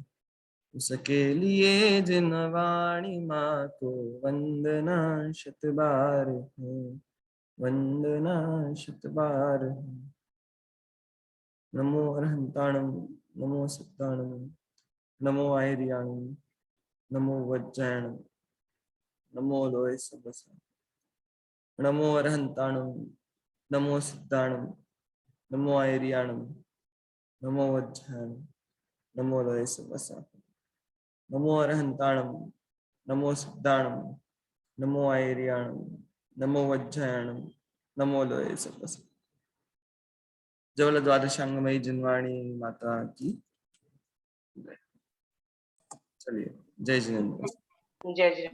उसके लिए जिन वाणी माँ को वंदना शत बार है, वंदना शत बार है। नमो अरहंताणम, नमो सिद्धाणम, नमो आयर्याणम, नमो वज्रायणम, नमो लोय सबस, नमो अरहंताणम, नमो सिद्धाणम, नमो आयर्याणम, नमो वज्रायणम, नमो लोय सबस, नमो अरहंताणम, नमो सिद्धाणम, नमो आयर्याणम, नमो वज्रायणम, नमो लोय सबस। जवल द्वादशांगमयी जिनवाणी माता की। चलिए, जय जिनेन्द्र। जय जय।